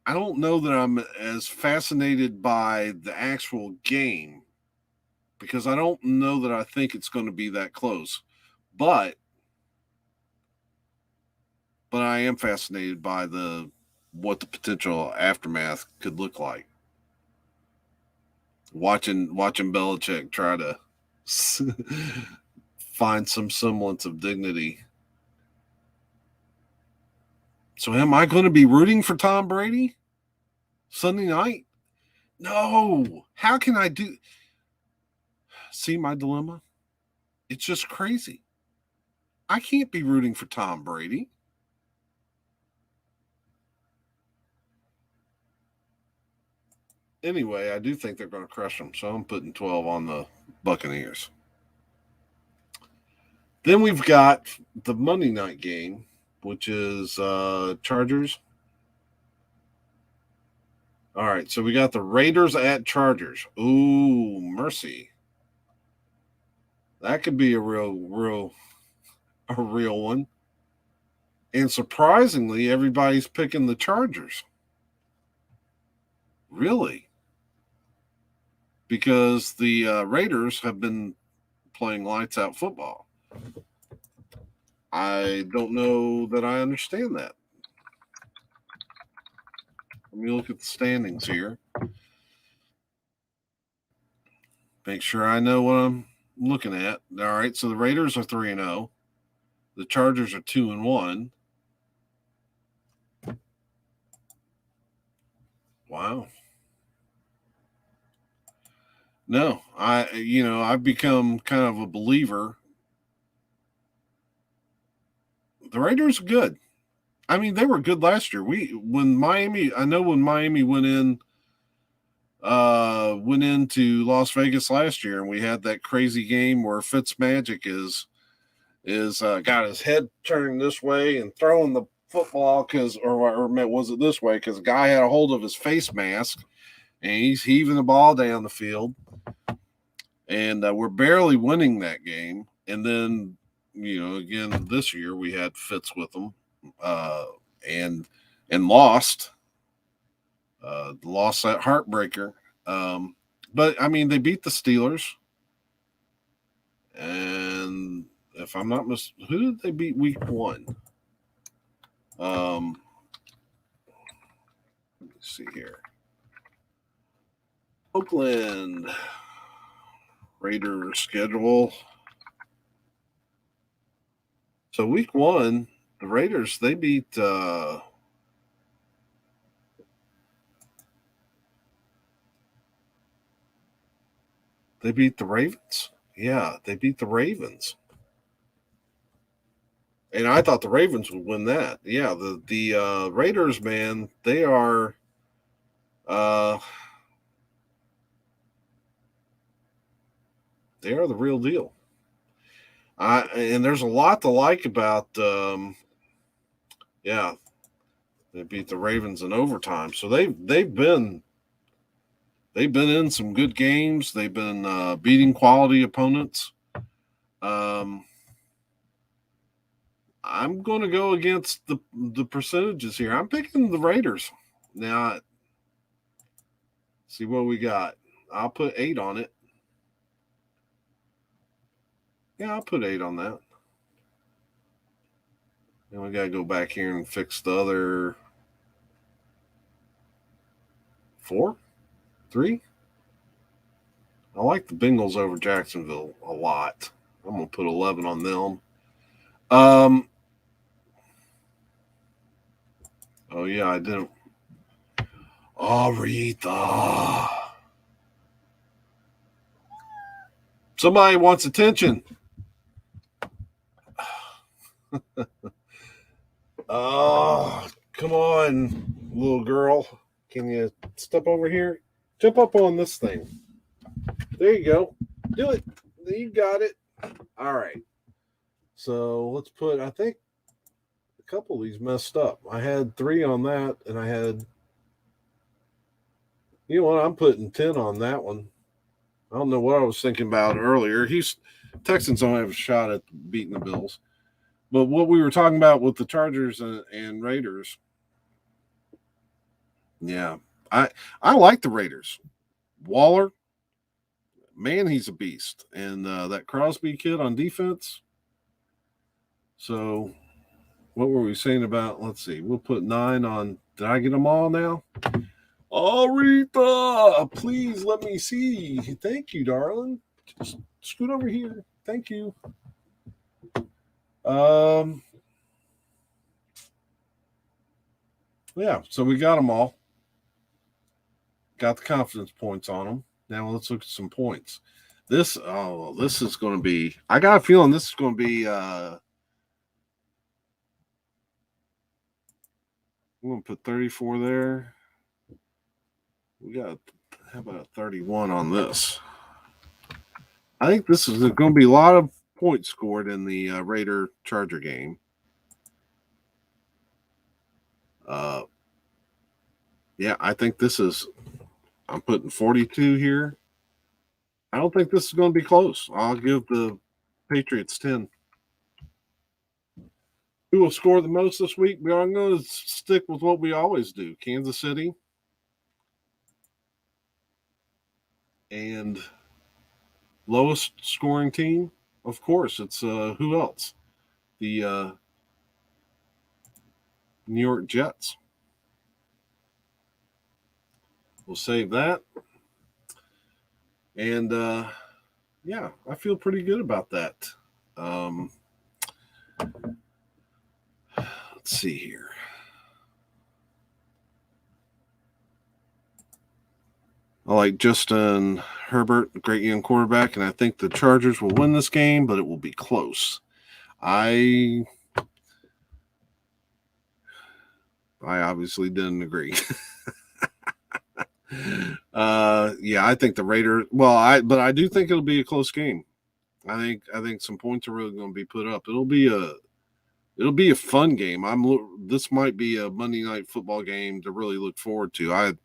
I don't know that I'm as fascinated by the actual game because I don't know that I think it's going to be that close. But I am fascinated by what the potential aftermath could look like. Watching Belichick try to find some semblance of dignity. So am I going to be rooting for Tom Brady Sunday night? No. How can I see my dilemma? It's just crazy. I can't be rooting for Tom Brady. Anyway, I do think they're going to crush them, so I'm putting 12 on the Buccaneers. Then we've got the Monday night game, which is Chargers. All right, so we got the Raiders at Chargers. Ooh, mercy. That could be a real one. And surprisingly, everybody's picking the Chargers. Really? Because the Raiders have been playing lights out football. I don't know that I understand that. Let me look at the standings here. Make sure I know what I'm looking at. All right, so the Raiders are 3-0. The Chargers are 2-1. Wow. No, I've become kind of a believer. The Raiders are good. I mean, they were good last year. When Miami went into Las Vegas last year, and we had that crazy game where Fitzmagic is got his head turned this way and throwing the football was it this way? Because the guy had a hold of his face mask and he's heaving the ball down the field. And we're barely winning that game. And then, again, this year we had fits with them and lost. Lost that heartbreaker. But, I mean, they beat the Steelers. And if I'm not mistaken, who did they beat week 1? Let me see here. Oakland Raiders schedule. So week 1, the Raiders, they beat the Ravens. Yeah, they beat the Ravens. And I thought the Ravens would win that. Yeah, the Raiders, man, they are the real deal. And there's a lot to like about they beat the Ravens in overtime. So they've been in some good games. They've been beating quality opponents. I'm going to go against the percentages here. I'm picking the Raiders. Now, see what we got. I'll put 8 on it. Yeah, I'll put 8 on that. And we got to go back here and fix the other 4, 3. I like the Bengals over Jacksonville a lot. I'm going to put 11 on them. Oh, yeah, I didn't. Aretha. Somebody wants attention. Oh, come on, little girl. Can you step over here? Jump up on this thing. There you go. Do it. You got it. All right. So let's put, I think, a couple of these messed up. I had 3 on that, and I had, you know what? I'm putting 10 on that one. I don't know what I was thinking about earlier. Texans don't have a shot at beating the Bills. But what we were talking about with the Chargers and Raiders, yeah, I like the Raiders. Waller, man, he's a beast. And that Crosby kid on defense. So what were we saying about, let's see, we'll put 9 on, did I get them all now? Aretha, please let me see. Thank you, darling. Just scoot over here. Thank you. Yeah, so we got them all. Got the confidence points on them. Now let's look at some points. This is going to be, I got a feeling this is going to be, I'm going to put 34 there. We got, how about 31 on this? I think this is going to be a lot of points scored in the Raider Charger game. Yeah, I think this is, I'm putting 42 here. I don't think this is going to be close. I'll give the Patriots 10. Who will score the most this week? I'm going to stick with what we always do. Kansas City. And lowest scoring team, of course, it's who else? The New York Jets. We'll save that. And, yeah, I feel pretty good about that. Let's see here. I like Justin Herbert, great young quarterback, and I think the Chargers will win this game, but it will be close. I obviously didn't agree. Yeah, I think the Raiders. Well, I do think it'll be a close game. I think some points are really going to be put up. It'll be a fun game. This might be a Monday night football game to really look forward to.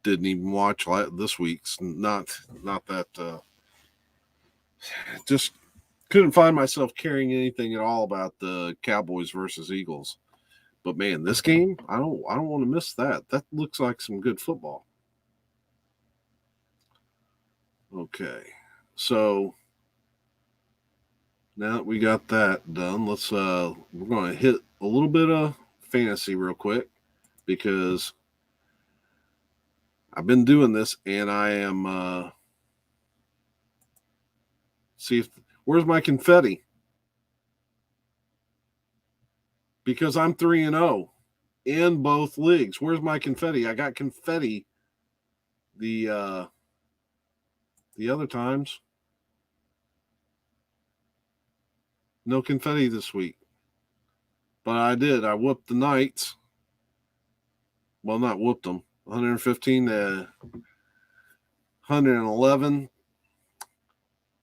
didn't even watch this week's. Not that. Just couldn't find myself caring anything at all about the Cowboys versus Eagles. But man, this game, I don't want to miss that. That looks like some good football. Okay. So now that we got that done, let's we're going to hit a little bit of fantasy real quick because I've been doing this and I am see if where's my confetti? Because I'm 3-0 in both leagues. Where's my confetti? I got confetti the other times. No confetti this week. But I did. I whooped the Knights. Well, not whooped them. 115 to 111.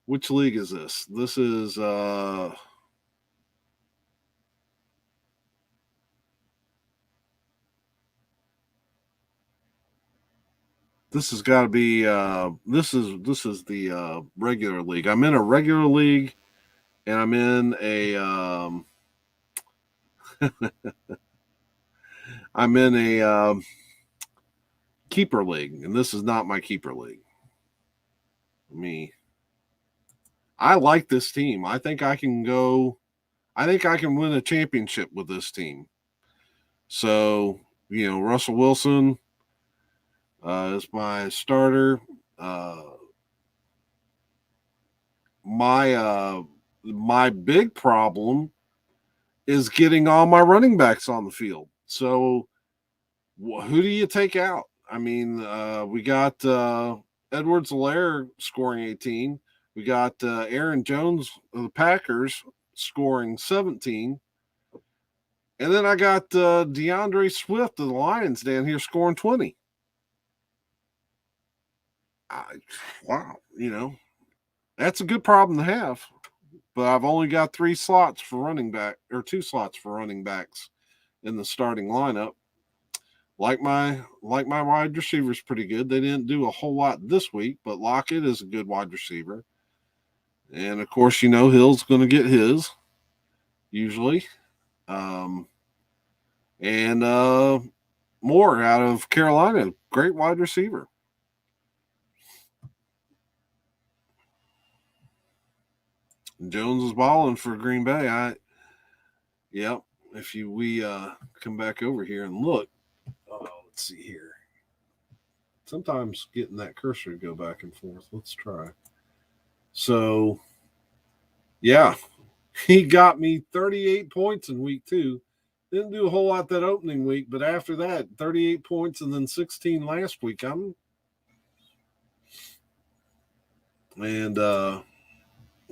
Which league is this? This is this has got to be this is the regular league. I'm in a regular league and I'm in a I'm in a keeper league, and this is not my keeper league. I like this team. I think I can win a championship with this team. So, Russell Wilson is my starter. My big problem is getting all my running backs on the field. So, who do you take out? I mean, we got Edwards-Helaire scoring 18. We got Aaron Jones of the Packers scoring 17. And then I got DeAndre Swift of the Lions down here scoring 20. Wow, that's a good problem to have. But I've only got 3 slots for running back, or 2 slots for running backs in the starting lineup. Like my wide receiver's pretty good. They didn't do a whole lot this week, but Lockett is a good wide receiver. And of course, Hill's going to get his usually. And Moore out of Carolina, great wide receiver. Jones is balling for Green Bay. If we come back over here and look, let's see here. Sometimes getting that cursor to go back and forth. Let's try. So, yeah, he got me 38 points in week 2. Didn't do a whole lot that opening week, but after that, 38 points and then 16 last week.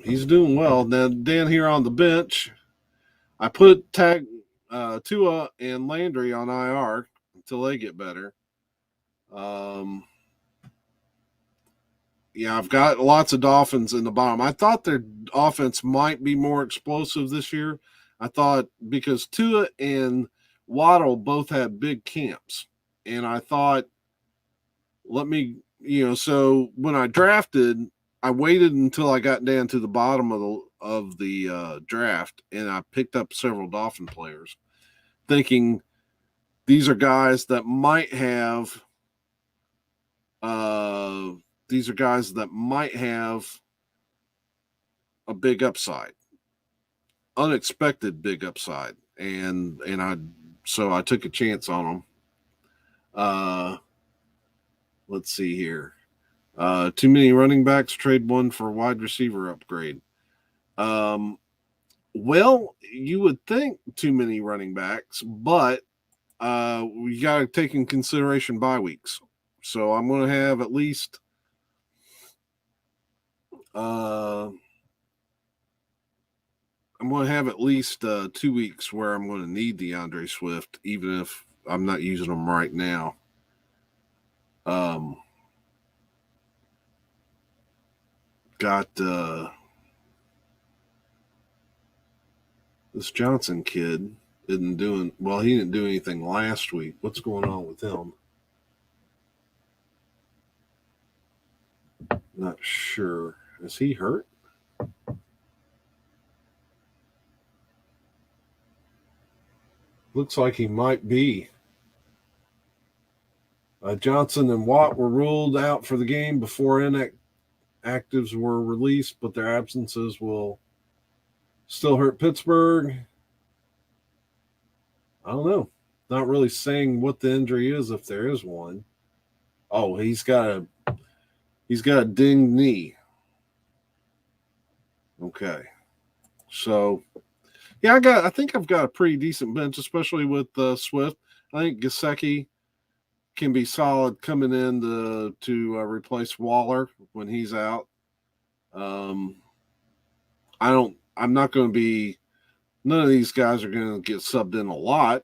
He's doing well. Now, down here on the bench, I put Tua and Landry on IR until they get better. I've got lots of Dolphins in the bottom. I thought their offense might be more explosive this year. I thought because Tua and Waddle both had big camps. And I thought, so when I drafted, I waited until I got down to the bottom of the draft, and I picked up several Dolphin players, thinking these are guys that might have a big upside, unexpected big upside, and I took a chance on them. Let's see here. Too many running backs, trade one for a wide receiver upgrade. Well, you would think too many running backs, but we got to take in consideration bye weeks. So I'm going to have at least 2 weeks where I'm going to need DeAndre Swift, even if I'm not using them right now. Got this Johnson kid isn't doing well. He didn't do anything last week. What's going on with him? Not sure. Is he hurt? Looks like he might be. Johnson and Watt were ruled out for the game before inactives were released, but their absences will still hurt Pittsburgh. I don't know. Not really saying what the injury is if there is one. Oh, he's got a dinged knee. Okay. So yeah, I think I've got a pretty decent bench, especially with Swift. I think Gesicki can be solid coming in to replace Waller when he's out. I'm not going to be. None of these guys are going to get subbed in a lot.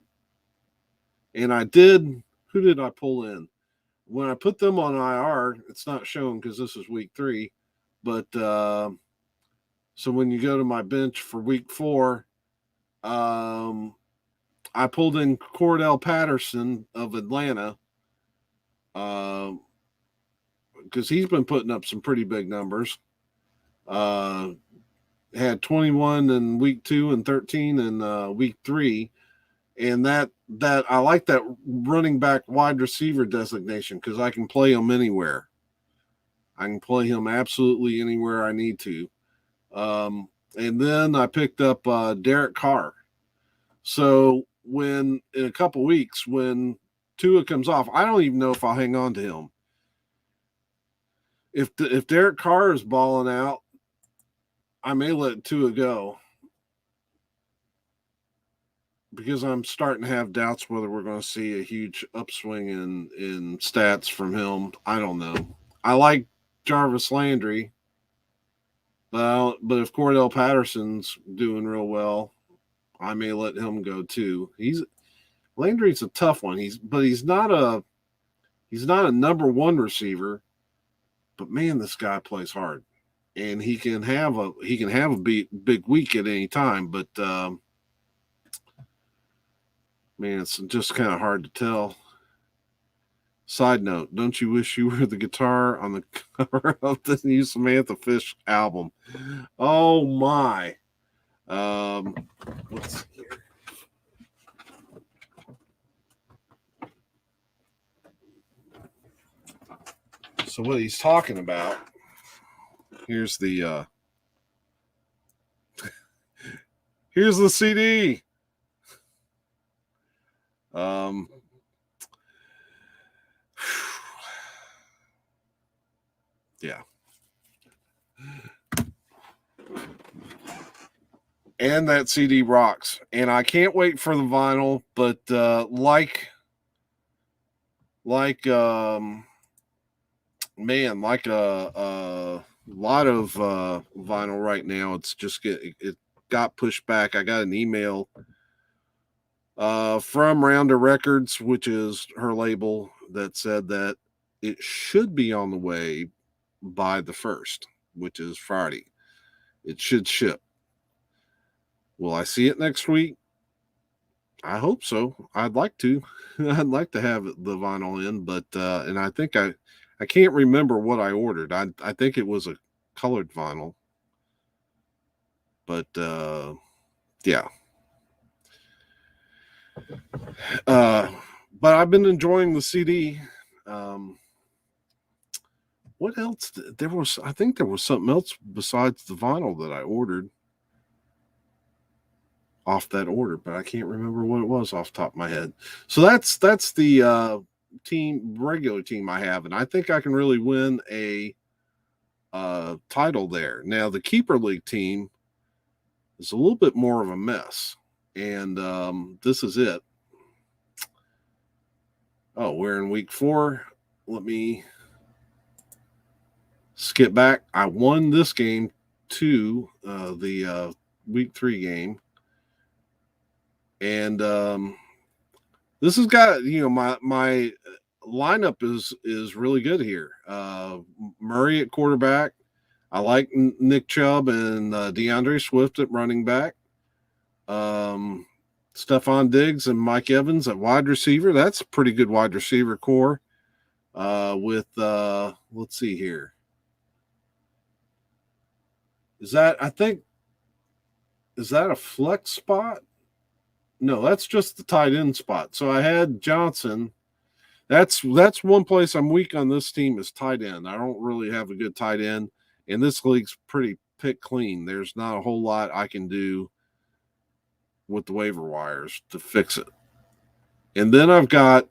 And who did I pull in? When I put them on IR, it's not shown because this is week 3. But so when you go to my bench for week 4, I pulled in Cordell Patterson of Atlanta because he's been putting up some pretty big numbers. Had 21 in week 2 and 13 in week 3. And that I like that running back wide receiver designation because I can play him anywhere. I can play him absolutely anywhere I need to. And then I picked up Derek Carr. So in a couple weeks, when Tua comes off, I don't even know if I'll hang on to him. If Derek Carr is balling out, I may let Tua go. Because I'm starting to have doubts whether we're going to see a huge upswing in stats from him. I don't know. I like Jarvis Landry, but if Cordell Patterson's doing real well, I may let him go too. Landry's a tough one. He's not a number 1 receiver, but man, this guy plays hard, and he can have a big week at any time, but. Man, it's just kind of hard to tell. Side note, don't you wish you were the guitar on the cover of the new Samantha Fish album? Oh, my. Let's see here. So what he's talking about, here's the CD. Yeah. And that CD rocks. And I can't wait for the vinyl, but like a lot of vinyl right now, it's just it got pushed back. I got an email from Rounder Records, which is her label, that said that it should be on the way by the 1st, which is Friday. It should ship. Will I see it next week? I hope so. I'd like to. I'd like to have the vinyl in, but and I think I can't remember what I ordered. I think it was a colored vinyl. But yeah. But I've been enjoying the CD. What else? I think there was something else besides the vinyl that I ordered off that order, but I can't remember what it was off the top of my head. So that's the regular team I have, and I think I can really win a title there. Now the Keeper League team is a little bit more of a mess, and this is it. Oh, we're in week 4. Let me skip back. I won this game to the week 3 game. And this has got, my lineup is really good here. Murray at quarterback. I like Nick Chubb and DeAndre Swift at running back. Stephon Diggs and Mike Evans at wide receiver. That's a pretty good wide receiver core. With let's see here. Is that, I think, is that a flex spot? No, that's just the tight end spot. So I had Johnson. That's one place I'm weak on this team is tight end. I don't really have a good tight end, and this league's pretty pick clean. There's not a whole lot I can do with the waiver wires to fix it. And then I've got,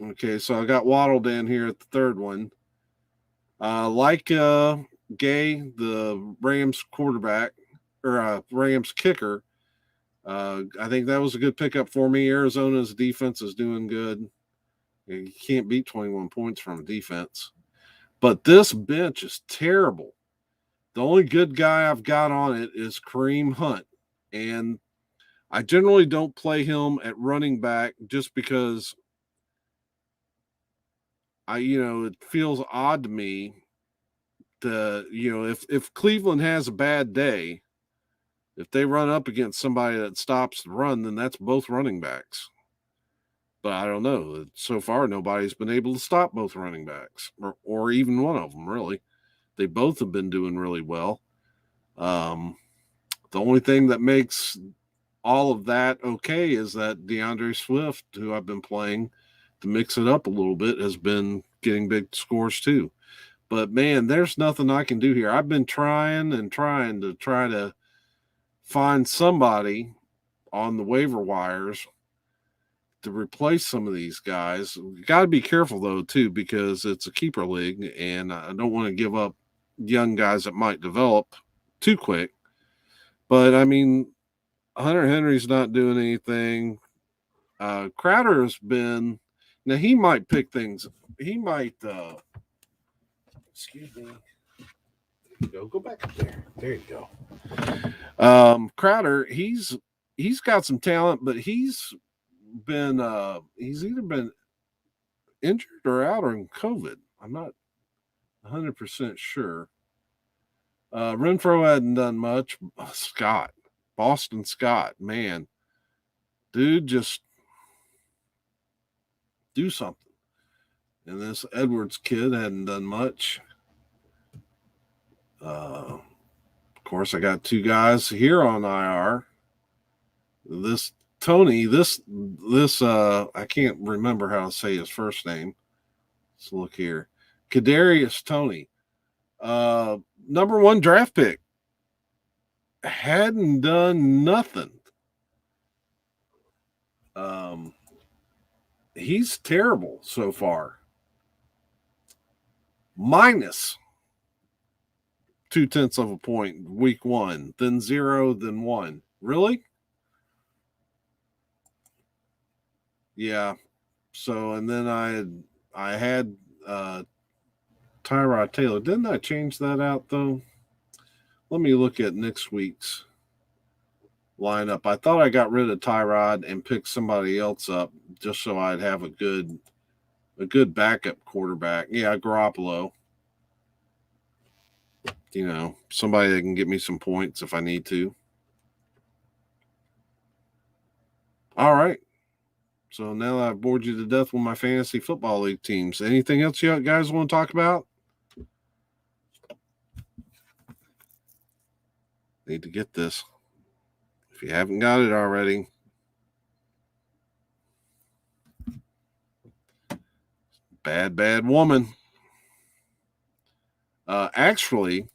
okay, so I got Waddle down here at the third one. Like Gay, the Rams quarterback, or Rams kicker, I think that was a good pickup for me. Arizona's defense is doing good. You can't beat 21 points from a defense. But this bench is terrible. The only good guy I've got on it is Kareem Hunt. And I generally don't play him at running back just because it feels odd to me to, if Cleveland has a bad day, if they run up against somebody that stops the run, then that's both running backs. But I don't know. So far, nobody's been able to stop both running backs, or even one of them, really. They both have been doing really well. The only thing that makes all of that okay is that DeAndre Swift, who I've been playing to mix it up a little bit, has been getting big scores too. But, man, there's nothing I can do here. I've been trying to find somebody on the waiver wires to replace some of these guys. Got to be careful, though, too, because it's a keeper league, and I don't want to give up young guys that might develop too quick. But, I mean, Hunter Henry's not doing anything. Crowder has been – now, he might pick things. He might excuse me. Go back up there. There you go. Crowder, he's got some talent, but he's either been injured or out on COVID. I'm not 100% sure. Renfro hadn't done much. Boston Scott, man, dude, just do something. And this Edwards kid hadn't done much. Of course, I got two guys here on IR. This Tony, this I can't remember how to say his first name. Let's look here. Kadarius Toney, number 1 draft pick, hadn't done nothing. He's terrible so far. Minus 0.2 of a point week 1, then 0, then 1. Really? Yeah. So, and then I had Tyrod Taylor. Didn't I change that out, though? Let me look at next week's lineup. I thought I got rid of Tyrod and picked somebody else up just so I'd have a good backup quarterback. Yeah, Garoppolo. Somebody that can get me some points if I need to. All right. So now that I've bored you to death with my fantasy football league teams, anything else you guys want to talk about? Need to get this. If you haven't got it already. Bad woman. Actually,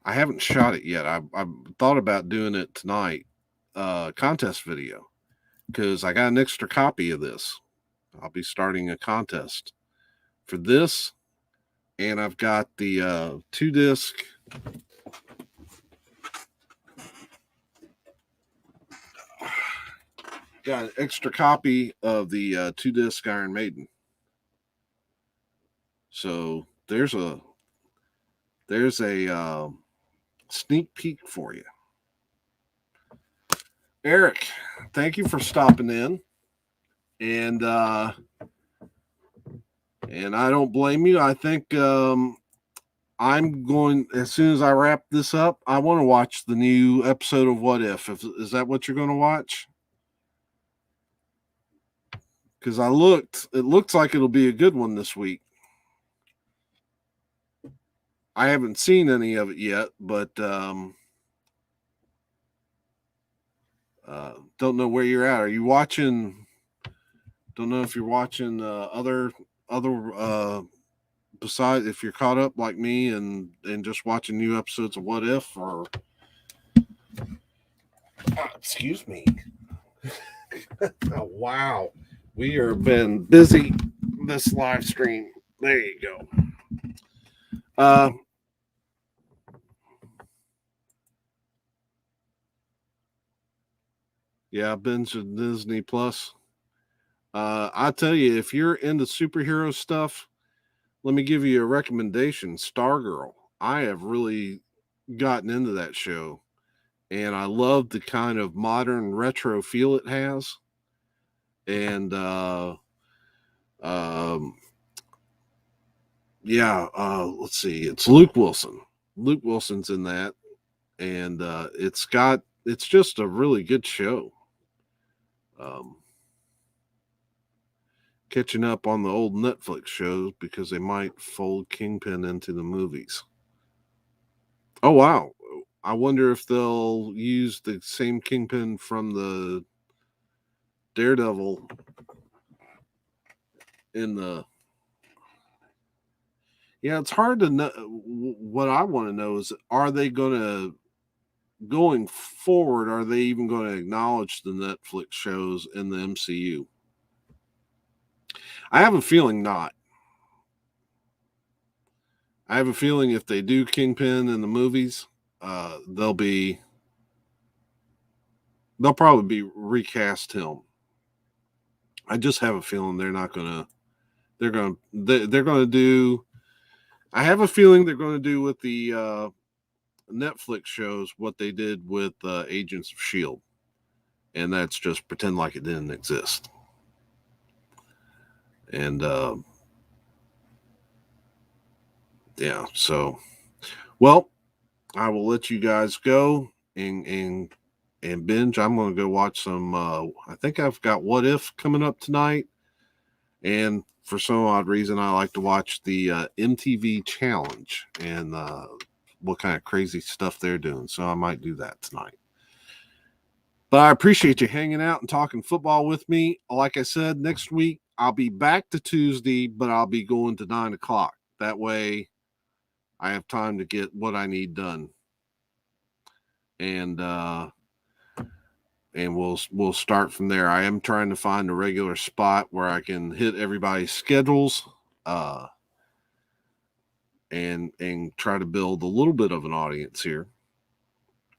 I haven't shot it yet. I thought about doing it tonight, contest video, because I got an extra copy of this. I'll be starting a contest for this, and I've got the 2-disc. Got an extra copy of the 2-disc Iron Maiden. So there's a sneak peek for you. Eric, thank you for stopping in. And I don't blame you. I think I'm going, as soon as I wrap this up, I want to watch the new episode of What If. Is that what you're going to watch? Because it looks like it'll be a good one this week. I haven't seen any of it yet, but don't know where you're at. Are you watching? Don't know if you're watching other besides if you're caught up like me and just watching new episodes of What If or excuse me. Oh, wow. We have been busy this live stream. There you go. Yeah, binge Disney Plus. I tell you, if you're into superhero stuff, let me give you a recommendation. Stargirl. I have really gotten into that show, and I love the kind of modern retro feel it has. And let's see. It's Luke Wilson. Luke Wilson's in that, and it's just a really good show. Catching up on the old Netflix shows because they might fold Kingpin into the movies. Oh wow. I wonder if they'll use the same Kingpin from the Daredevil in the. Yeah, it's hard to know. What I want to know is, are they going forward, are they even going to acknowledge the Netflix shows in the MCU? I have a feeling not. I have a feeling if they do Kingpin in the movies, they'll probably be recast him. I just have a feeling they're going to do. I have a feeling they're going to do with the Netflix shows what they did with Agents of S.H.I.E.L.D. And that's just pretend like it didn't exist. And yeah, so, well, I will let you guys go and binge. I'm going to go watch some. I think I've got What If coming up tonight, and for some odd reason, I like to watch the MTV Challenge and what kind of crazy stuff they're doing. So I might do that tonight. But I appreciate you hanging out and talking football with me. Like I said, next week I'll be back to Tuesday, but I'll be going to 9:00. That way, I have time to get what I need done. And we'll start from there. I am trying to find a regular spot where I can hit everybody's schedules, and try to build a little bit of an audience here.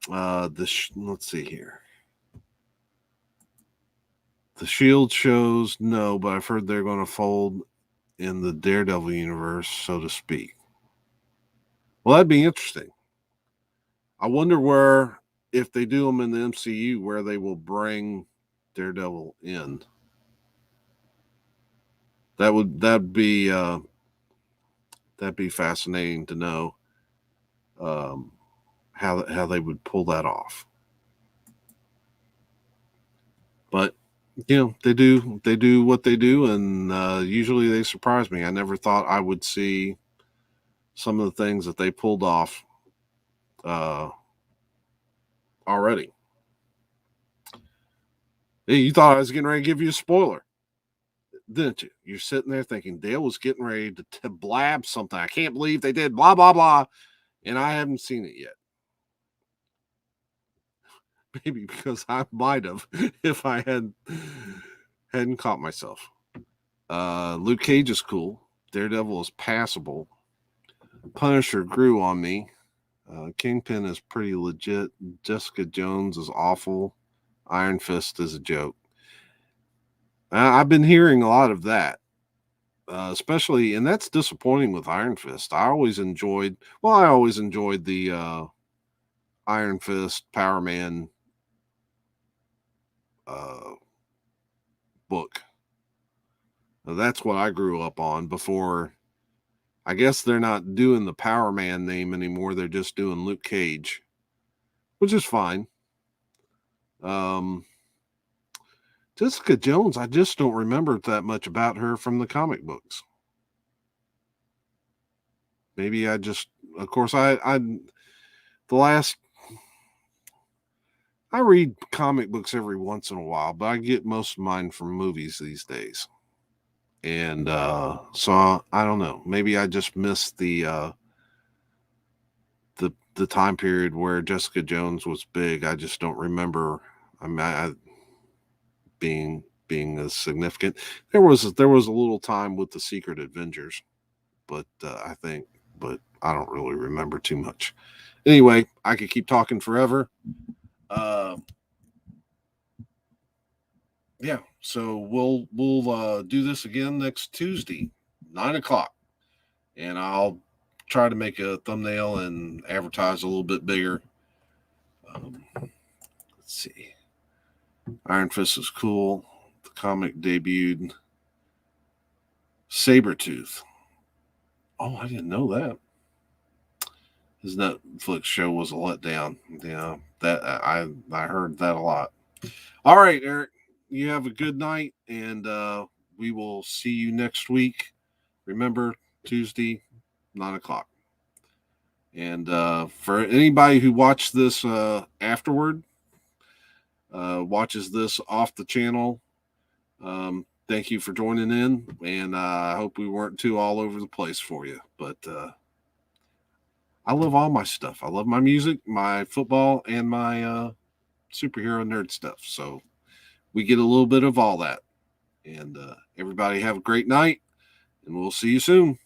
Let's see here. The Shield shows, no, but I've heard they're going to fold in the Daredevil universe, so to speak. Well, that'd be interesting. I wonder where, if they do them in the MCU, where they will bring Daredevil in. That'd be fascinating to know how they would pull that off. But they do what they do, and usually they surprise me. I never thought I would see some of the things that they pulled off already. Hey, you thought I was getting ready to give you a spoiler, didn't you? You're sitting there thinking Dale was getting ready to blab something. I can't believe they did blah blah blah, and I haven't seen it yet. Maybe because I might have if I hadn't caught myself. Luke Cage is cool. Daredevil is passable. Punisher grew on me. Kingpin is pretty legit. Jessica Jones is awful. Iron Fist is a joke. I've been hearing a lot of that, especially, and that's disappointing with Iron Fist. I always enjoyed the Iron Fist Power Man book. That's what I grew up on before. I guess they're not doing the Power Man name anymore. They're just doing Luke Cage, which is fine. Jessica Jones, I just don't remember that much about her from the comic books. Maybe I just, of course, the last, I read comic books every once in a while, but I get most of mine from movies these days. And so I don't know. Maybe I just missed the time period where Jessica Jones was big. I just don't remember. I mean, being as significant. There was a little time with the Secret Avengers, but but I don't really remember too much. Anyway, I could keep talking forever. Uh, yeah, so we'll do this again next Tuesday, 9 o'clock, and I'll try to make a thumbnail and advertise a little bit bigger. Let's see. Iron Fist is cool. The comic debuted. Sabretooth. Oh, I didn't know that. His Netflix show was a letdown. Yeah, that I heard that a lot. All right, Eric, you have a good night, and we will see you next week. Remember, Tuesday, 9 o'clock. And for anybody who watched this afterward, watches this off the channel, thank you for joining in, and I hope we weren't too all over the place for you. But I love all my stuff. I love my music, my football, and my superhero nerd stuff. So we get a little bit of all that. And everybody have a great night, and we'll see you soon.